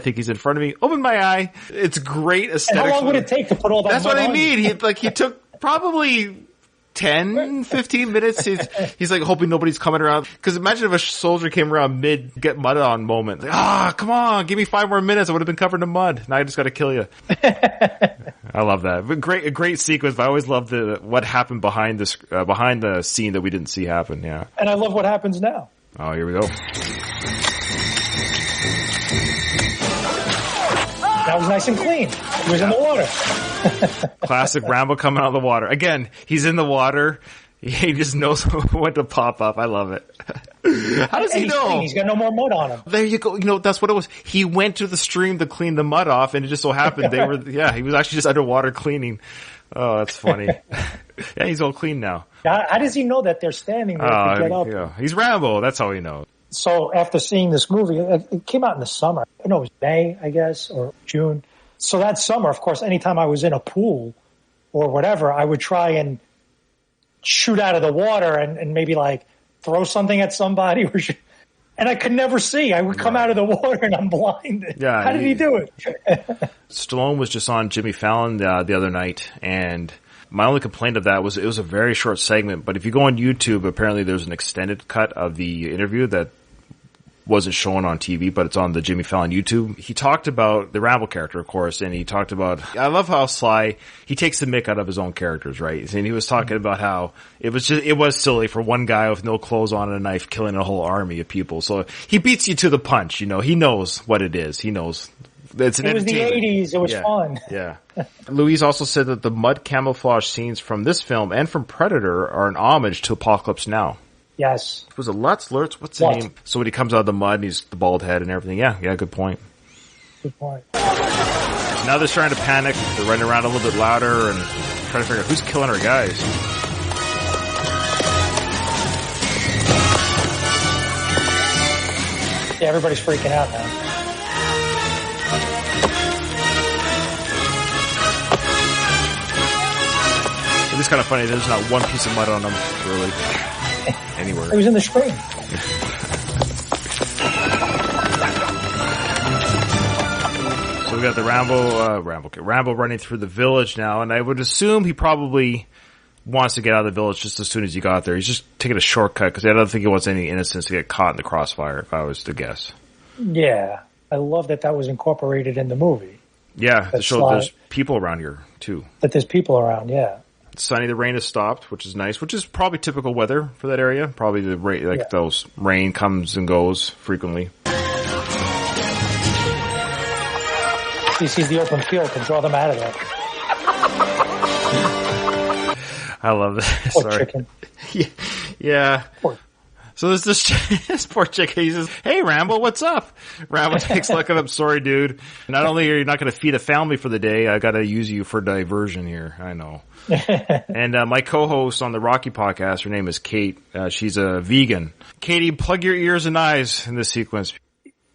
Open my eye. It's great aesthetics. And how long would it take to put all that? That's what I mean. He took probably 10, 15 minutes. He's like hoping nobody's coming around. Cause imagine if a soldier came around mid get mud on moment. Like, come on, give me 5 more minutes. I would have been covered in mud. Now I just got to kill you. I love that. But a great sequence. But I always love what happened behind the scene that we didn't see happen. Yeah. And I love what happens now. Oh, here we go. That was nice and clean. He was in the water. Classic Rambo coming out of the water. Again, he's in the water. He just knows when to pop up. I love it. How does he know? Clean. He's got no more mud on him. There you go. You know, that's what it was. He went to the stream to clean the mud off, and it just so happened he was actually just underwater cleaning. Oh, that's funny. Yeah, he's all clean now. How does he know that they're standing there to get up? Yeah. He's Rambo. That's how he knows. So after seeing this movie, it came out in the summer. I know it was May, I guess, or June. So that summer, of course, anytime I was in a pool or whatever, I would try and shoot out of the water and maybe like throw something at somebody. And I could never see. I would come out of the water and I'm blinded. Yeah, how did he do it? Stallone was just on Jimmy Fallon the other night, and my only complaint of that was it was a very short segment. But if you go on YouTube, apparently there's an extended cut of the interview that wasn't shown on TV, but it's on the Jimmy Fallon YouTube. He talked about the Rambo character, of course, and he talked about, I love how Sly, he takes the mick out of his own characters, right? And he was talking about how it was silly for one guy with no clothes on and a knife killing a whole army of people. So he beats you to the punch, you know, he knows what it is. He knows. It was the 80s. It was fun. Yeah. Louise also said that the mud camouflage scenes from this film and from Predator are an homage to Apocalypse Now. Yes. Was it Lutz? What's the name? So when he comes out of the mud and he's the bald head and everything. Yeah, good point. Good point. Now they're starting to panic. They're running around a little bit louder and trying to figure out who's killing our guys. Yeah, everybody's freaking out now. It's kind of funny. There's not one piece of mud on them, really, anywhere. It was in the screen. So we got the Rambo running through the village now, and I would assume he probably wants to get out of the village just as soon as he got there. He's just taking a shortcut because I don't think he wants any innocents to get caught in the crossfire, if I was to guess. Yeah. I love that was incorporated in the movie. Yeah, to show there's people around here, too. That there's people around, yeah. It's sunny, the rain has stopped, which is nice, which is probably typical weather for that area. Probably the rain, those rain comes and goes frequently. He sees the open field, can draw them out of there. I love that. Poor chicken. Yeah. Poor. So there's this poor chick. He says, "Hey, Rambo, what's up?" Rambo takes a look at him. "Sorry, dude. Not only are you not going to feed a family for the day, I got to use you for diversion here." I know. And my co-host on the Rocky podcast, her name is Kate. She's a vegan. Katie, plug your ears and eyes in this sequence.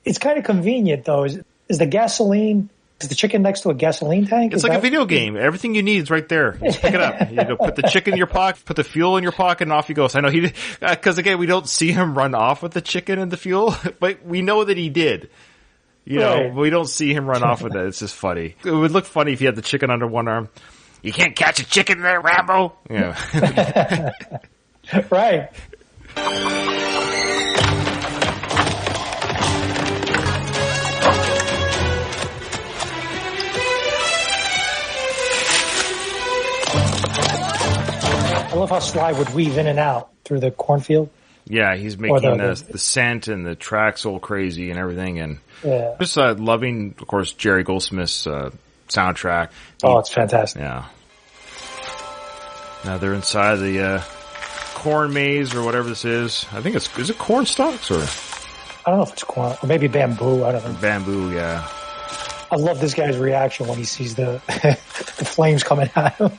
It's kind of convenient, though. Is the gasoline? Is the chicken next to a gasoline tank? It's like a video game. Everything you need is right there. You just pick it up. You put the chicken in your pocket, put the fuel in your pocket, and off you go. So I know he, because again, we don't see him run off with the chicken and the fuel, but we know that he did. You know, we don't see him run off with it. It's just funny. It would look funny if he had the chicken under one arm. You can't catch a chicken there, Rambo. Yeah. Right. I love how Sly would weave in and out through the cornfield. Yeah, he's making the scent and the tracks all crazy and everything. And just loving, of course, Jerry Goldsmith's soundtrack. It's fantastic. Yeah. Now they're inside the corn maze or whatever this is. I think is it corn stalks or? I don't know if it's corn or maybe bamboo. I don't know. Bamboo, yeah. I love this guy's reaction when he sees the flames coming at him.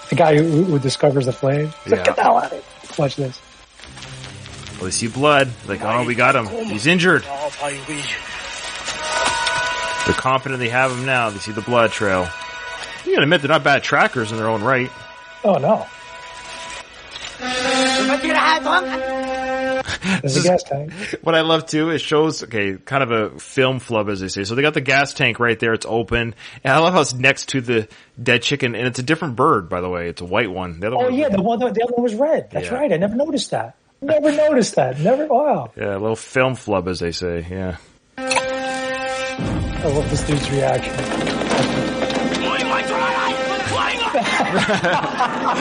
The guy who discovers the flames. He's like, get the hell out of it. Watch this. Well, they see blood. Like, oh, we got him. He's injured. They're confident they have him now. They see the blood trail. You gotta admit, they're not bad trackers in their own right. Oh, no. There's a gas tank. What I love too, it shows, kind of a film flub, as they say. So they got the gas tank right there. It's open. And I love how it's next to the dead chicken. And it's a different bird, by the way. It's a white one. The other the other one was red. That's right. I never noticed that. Wow. Yeah, a little film flub, as they say. Yeah. I love this dude's reaction.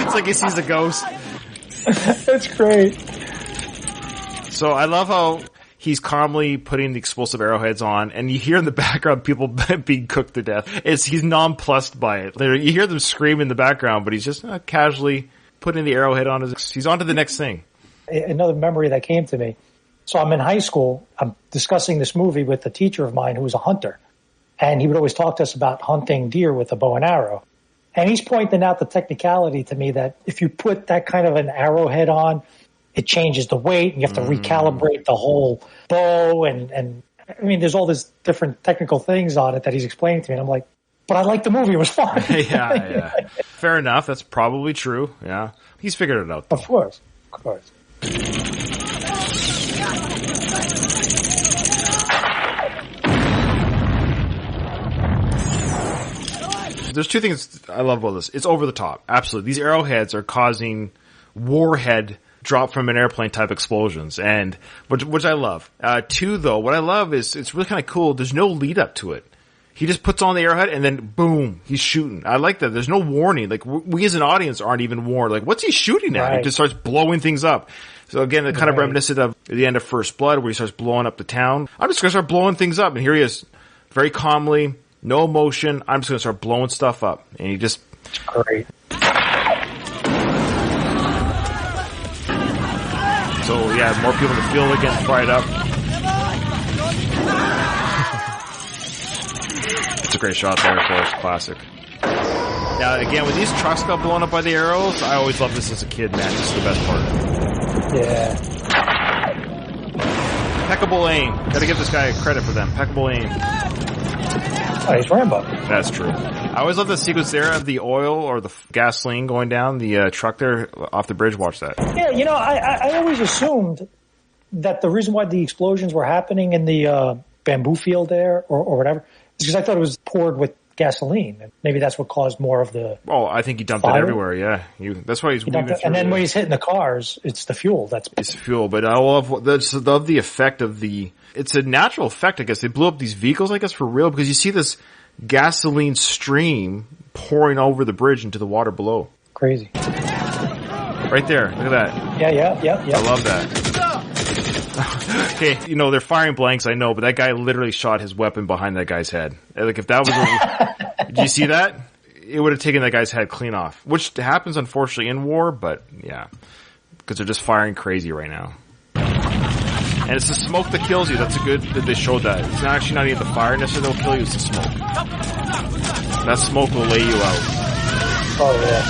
It's like he sees a ghost. That's great. So I love how he's calmly putting the explosive arrowheads on, and you hear in the background people being cooked to death. He's nonplussed by it. You hear them scream in the background, but he's just casually putting the arrowhead on. He's on to the next thing. Another memory that came to me. So I'm in high school. I'm discussing this movie with a teacher of mine who was a hunter, and he would always talk to us about hunting deer with a bow and arrow. And he's pointing out the technicality to me that if you put that kind of an arrowhead on, it changes the weight, and you have to recalibrate the whole bow. And I mean, there's all these different technical things on it that he's explaining to me. And I'm like, but I liked the movie. It was fun. Yeah. Fair enough. That's probably true. Yeah. He's figured it out, though. Of course. There's two things I love about this. It's over the top. Absolutely. These arrowheads are causing warhead drop from an airplane type explosions, and which I love. Two, though, what I love is it's really kind of cool. There's no lead up to it. He just puts on the arrowhead and then boom, he's shooting. I like that. There's no warning. Like we as an audience aren't even warned. Like, what's he shooting at? Right. He just starts blowing things up. So again, it kind of reminiscent of the end of First Blood, where he starts blowing up the town. I'm just gonna start blowing things up, and here he is, very calmly, no emotion. I'm just gonna start blowing stuff up, and he just great. So yeah, more people in the field are getting fired up. It's a great shot there, of course, classic. Now again, when these trucks got blown up by the arrows, I always loved this as a kid, man. This is the best part. Yeah. Impeccable aim. Gotta give this guy credit for them. Impeccable aim. Oh, he's Rambo. That's true. I always love the sequence there of the oil or the gasoline going down the truck there off the bridge. Watch that. Yeah, you know, I always assumed that the reason why the explosions were happening in the bamboo field there or whatever is because I thought it was poured with gasoline. And maybe that's what caused more of the Oh, I think he dumped fire. it everywhere, yeah. That's why he's weaving through. And then when he's hitting the cars, it's the fuel. It's fuel, but I love the effect of the... It's a natural effect, I guess. They blew up these vehicles, I guess, for real, because you see this gasoline stream pouring over the bridge into the water below. Crazy. Right there. Look at that. Yeah. I love that. Okay, you know, they're firing blanks, I know, but that guy literally shot his weapon behind that guy's head. Like, if that was did you see that? It would have taken that guy's head clean off. Which happens, unfortunately, in war, but yeah. Because they're just firing crazy right now. And it's the smoke that kills you. That's a good that they showed that. It's actually not even the fire necessarily that'll kill you, it's the smoke. That smoke will lay you out. Oh, yeah.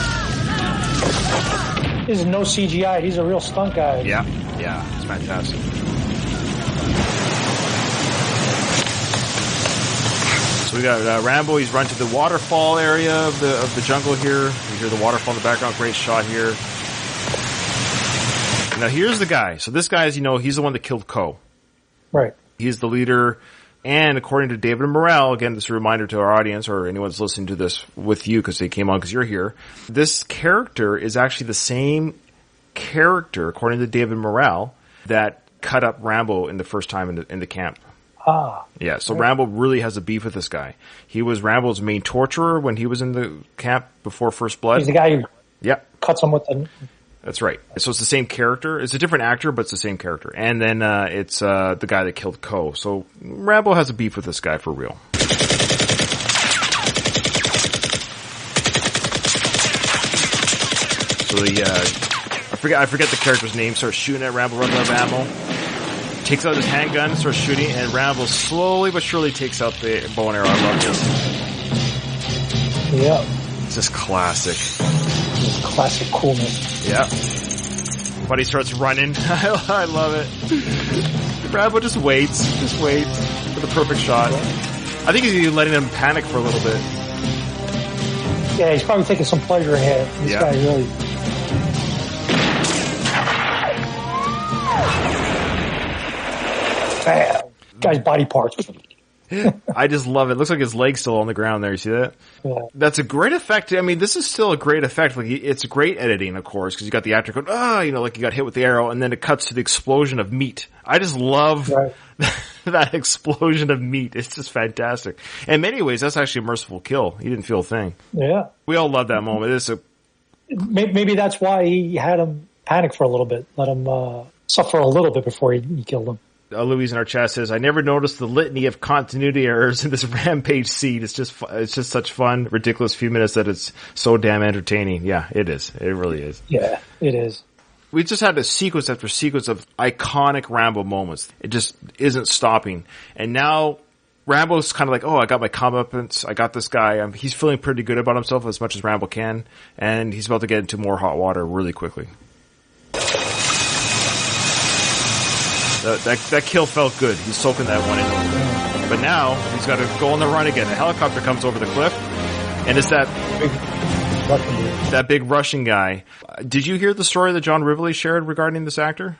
This is no CGI. He's a real stunt guy. Yeah, it's fantastic. So we got Rambo. He's run to the waterfall area of the jungle here. You hear the waterfall in the background. Great shot here. Now here's the guy. So this guy is, you know, he's the one that killed Coe. Right. He's the leader. And according to David Morrell, again, this is a reminder to our audience or anyone that's listening to this with you because they came on because you're here. This character is actually the same character, according to David Morrell, that cut up Rambo in the first time in the camp. Ah. Yeah, so Rambo really has a beef with this guy. He was Rambo's main torturer when he was in the camp before First Blood. He's the guy who cuts him with the... That's right. So it's the same character. It's a different actor, but it's the same character. And then it's the guy that killed Coe. So Rambo has a beef with this guy for real. So I forget the character's name. Starts shooting at Rambo, runs out of ammo. Takes out his handgun, starts shooting, and Rambo slowly but surely takes out the bow and arrow. I love this. Yeah. It's just classic. It's classic coolness. Yeah. But he starts running. I love it. Rambo just waits for the perfect shot. I think he's even letting him panic for a little bit. Yeah, he's probably taking some pleasure in it. This guy really... Bam. Guy's body parts. I just love it. Looks like his leg's still on the ground there. You see that? Yeah. That's a great effect. I mean, this is still a great effect. Like, it's great editing, of course, because you got the actor going, like he got hit with the arrow, and then it cuts to the explosion of meat. I just love that explosion of meat. It's just fantastic. In many ways, that's actually a merciful kill. He didn't feel a thing. Yeah. We all love that moment. Maybe that's why he had him panic for a little bit. Let him suffer a little bit before he killed him. Louise in our chat says, I never noticed the litany of continuity errors in this Rampage scene. It's just such fun, ridiculous few minutes that it's so damn entertaining. Yeah, it is. It really is. Yeah, it is. We just had a sequence after sequence of iconic Rambo moments. It just isn't stopping. And now Rambo's kind of like, oh, I got my comeuppance. I got this guy. He's feeling pretty good about himself as much as Rambo can. And he's about to get into more hot water really quickly. That kill felt good. He's soaking that one in. But now he's got to go on the run again. A helicopter comes over the cliff, and it's that big Russian guy. Did you hear the story that John Rivoli shared regarding this actor?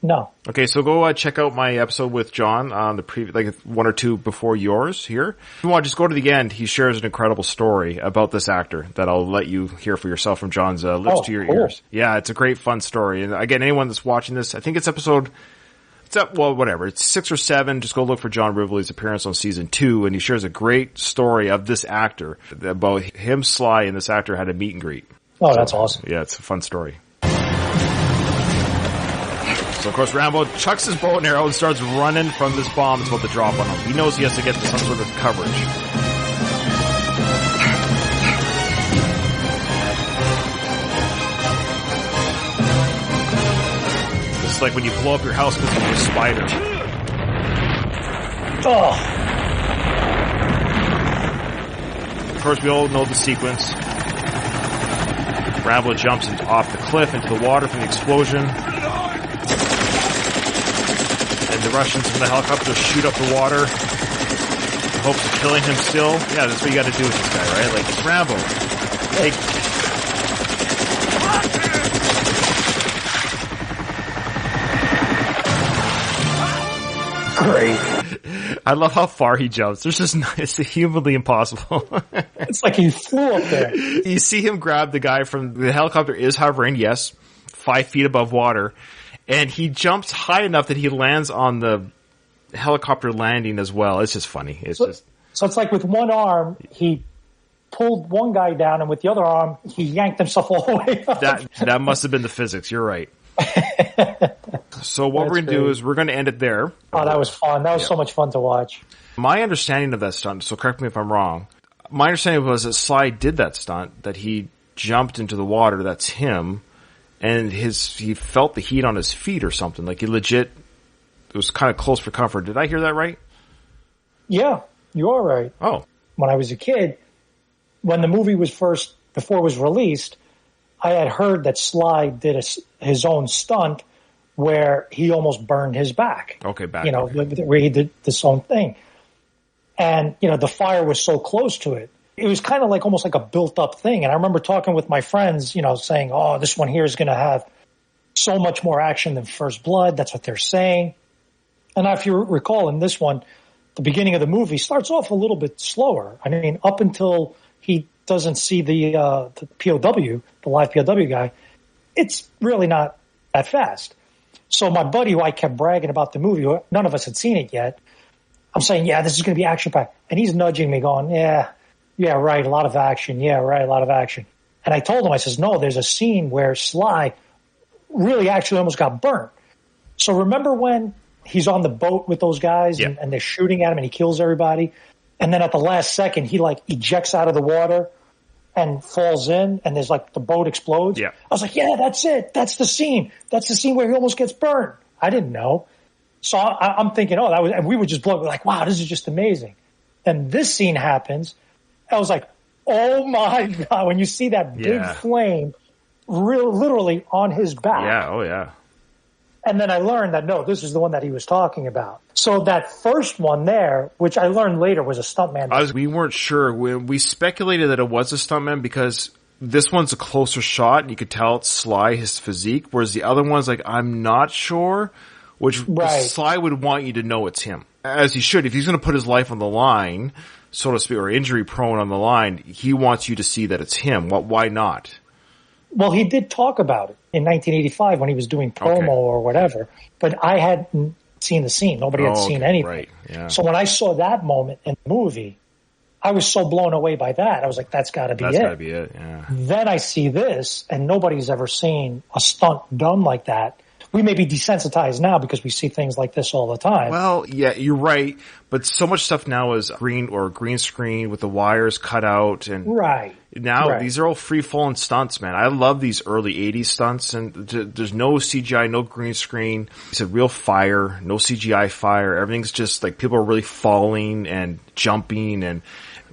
No. Okay, so go check out my episode with John on the like one or two before yours here. If you want, just go to the end. He shares an incredible story about this actor that I'll let you hear for yourself from John's lips to your ears. Yeah, it's a great, fun story. And again, anyone that's watching this, I think it's whatever. It's 6 or 7. Just go look for John Rivoli's appearance on season 2, and he shares a great story of this actor, about him, Sly, and this actor had a meet and greet. Oh, that's awesome. Yeah, it's a fun story. So, of course, Rambo chucks his bow and arrow and starts running from this bomb that's about to drop on him. He knows he has to get to some sort of coverage. It's like when you blow up your house because of a spider. Oh. Of course, we all know the sequence. Rambo jumps off the cliff into the water from the explosion. And the Russians from the helicopter shoot up the water in hopes of killing him still. Yeah, that's what you gotta do with this guy, right? Like, it's Rambo. Great. I love how far he jumps. It's humanly impossible. It's like he flew up there. You see him grab the guy from the helicopter is hovering, yes, 5 feet above water. And he jumps high enough that he lands on the helicopter landing as well. It's just funny. So it's like with one arm, he pulled one guy down, and with the other arm, he yanked himself all the way up. That must have been the physics. You're right. So what we're going to do is we're going to end it there. Oh, that was fun. That was so much fun to watch. My understanding of that stunt, so correct me if I'm wrong, my understanding was that Sly did that stunt, that he jumped into the water, that's him, and he felt the heat on his feet or something. Like, he legit, it was kind of close for comfort. Did I hear that right? Yeah, you are right. Oh. When I was a kid, when the movie was before it was released, I had heard that Sly did his own stunt where he almost burned his back. Okay, back. Where he did this own thing. And, the fire was so close to it. It was kind of like almost like a built-up thing. And I remember talking with my friends, saying, oh, this one here is going to have so much more action than First Blood. That's what they're saying. And if you recall, in this one, the beginning of the movie starts off a little bit slower. I mean, up until he doesn't see the POW, the live POW guy, it's really not that fast. So my buddy, who I kept bragging about the movie, none of us had seen it yet, I'm saying, yeah, this is going to be action-packed. And he's nudging me going, yeah, right, a lot of action. Yeah, right, a lot of action. And I told him, I says, no, there's a scene where Sly really actually almost got burnt. So remember when he's on the boat with those guys and they're shooting at him and he kills everybody? And then at the last second, he ejects out of the water and falls in, and there's the boat explodes. Yeah. I was like, yeah, that's it. That's the scene. That's the scene where he almost gets burned. I didn't know. So I'm thinking, and we were just blown. We're like, wow, this is just amazing. Then this scene happens. I was like, oh my God, when you see that big flame literally on his back. Yeah, oh yeah. And then I learned that, no, this is the one that he was talking about. So that first one there, which I learned later was a stuntman. We weren't sure. We speculated that it was a stuntman because this one's a closer shot and you could tell it's Sly, his physique, whereas the other one's I'm not sure, which Sly would want you to know it's him. As he should. If he's going to put his life on the line, so to speak, or injury prone on the line, he wants you to see that it's him. Why not? Well, he did talk about it in 1985 when he was doing promo or whatever, but I hadn't seen the scene. Nobody had seen anything. Right. Yeah. So when I saw that moment in the movie, I was so blown away by that. I was like, that's got to be it. That's got to be it, yeah. Then I see this, and nobody's ever seen a stunt done like that we may be desensitized now because we see things like this all the time. Well, yeah, you're right. But so much stuff now is green screen with the wires cut out. And right. Now these are all free falling stunts, man. I love these early 80s stunts, and there's no CGI, no green screen. It's a real fire, no CGI fire. Everything's just like people are really falling and jumping, and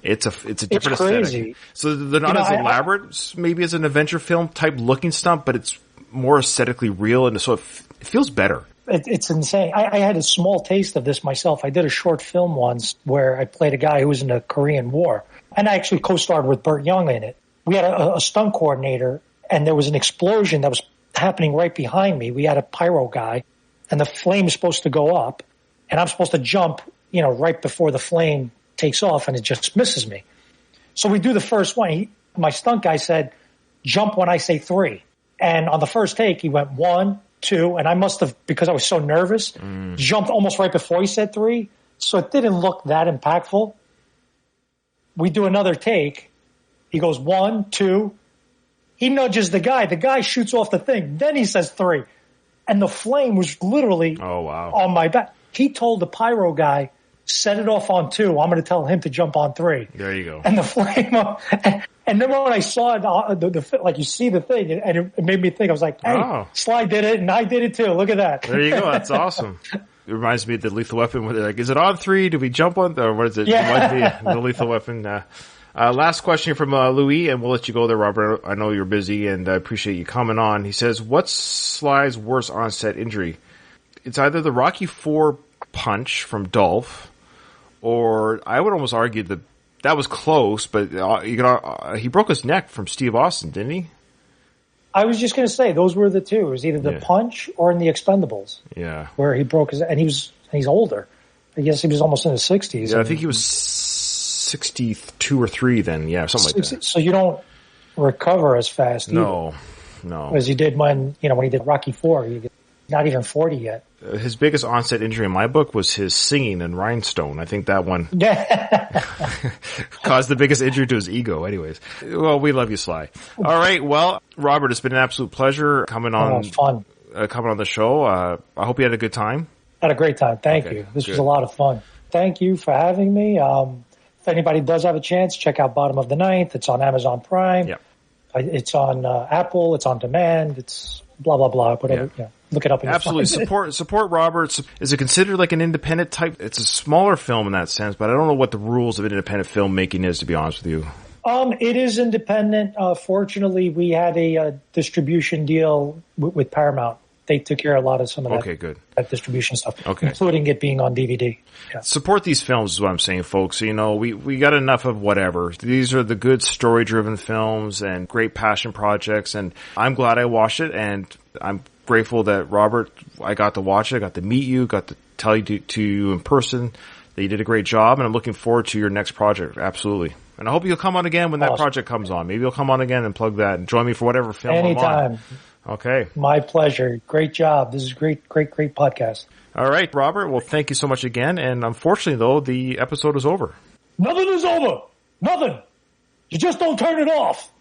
it's a different aesthetic. So they're not as elaborate maybe as an adventure film type looking stunt, but it's more aesthetically real, and so it feels better. It's insane. I had a small taste of this myself. I did a short film once where I played a guy who was in the Korean War. And I actually co-starred with Burt Young in it. We had a stunt coordinator, and there was an explosion that was happening right behind me. We had a pyro guy, and the flame is supposed to go up, and I'm supposed to jump, right before the flame takes off, and it just misses me. So we do the first one. My stunt guy said, jump when I say 3. And on the first take, he went 1, 2, and I must have, because I was so nervous, jumped almost right before he said 3. So it didn't look that impactful. We do another take. He goes 1, 2. He nudges the guy. The guy shoots off the thing. Then he says 3. And the flame was literally on my back. He told the pyro guy, set it off on 2. I'm going to tell him to jump on 3. There you go. And the flame, and then when I saw it, like you see the thing, and it made me think, I was like, hey, Sly did it, and I did it too. Look at that. There you go. That's awesome. It reminds me of the Lethal Weapon where they're like, is it on 3? Do we jump on? Or what is it? Yeah. The Lethal Weapon. Last question from Louis, and we'll let you go there, Robert. I know you're busy, and I appreciate you coming on. He says, what's Sly's worst on-set injury? It's either the Rocky IV punch from Dolph, or I would almost argue that was close, but he broke his neck from Steve Austin, didn't he? I was just going to say those were the two. It was either the punch or in the Expendables. Yeah, where he broke his, and he's older. I guess he was almost in his 60s. Yeah, I think he was 62 or 3 then. Yeah, something like that. So you don't recover as fast. No. As you did when he did Rocky IV. Not even 40 yet. His biggest onset injury in my book was his singing in Rhinestone. I think that one caused the biggest injury to his ego. Anyways, well, we love you, Sly. All right, well, Robert, it's been an absolute pleasure coming on. Fun. Coming on the show. I hope you had a good time. Had a great time. Thank you. This was a lot of fun. Thank you for having me. If anybody does have a chance, check out Bottom of the Ninth. It's on Amazon Prime. Yep. It's on Apple. It's on demand. It's blah blah blah. Whatever. Yeah. Look it up. Absolutely. Support Robert. Is it considered like an independent type? It's a smaller film in that sense, but I don't know what the rules of independent filmmaking is, to be honest with you. It is independent. Fortunately, we had a distribution deal with Paramount. They took care of a lot of some of that distribution stuff, including it being on DVD. Yeah. Support these films is what I'm saying, folks. We got enough of whatever. These are the good story-driven films and great passion projects, and I'm glad I watched it, and I'm grateful that, Robert, I got to watch it. I got to meet you, got to tell you to you in person that you did a great job, and I'm looking forward to your next project. Absolutely. And I hope you'll come on again when that project comes on. Maybe you'll come on again and plug that and join me for whatever film Anytime. I'm on. Okay. My pleasure. Great job. This is great podcast. All right, Robert. Well, thank you so much again. And unfortunately, though, the episode is over. Nothing is over. Nothing. You just don't turn it off.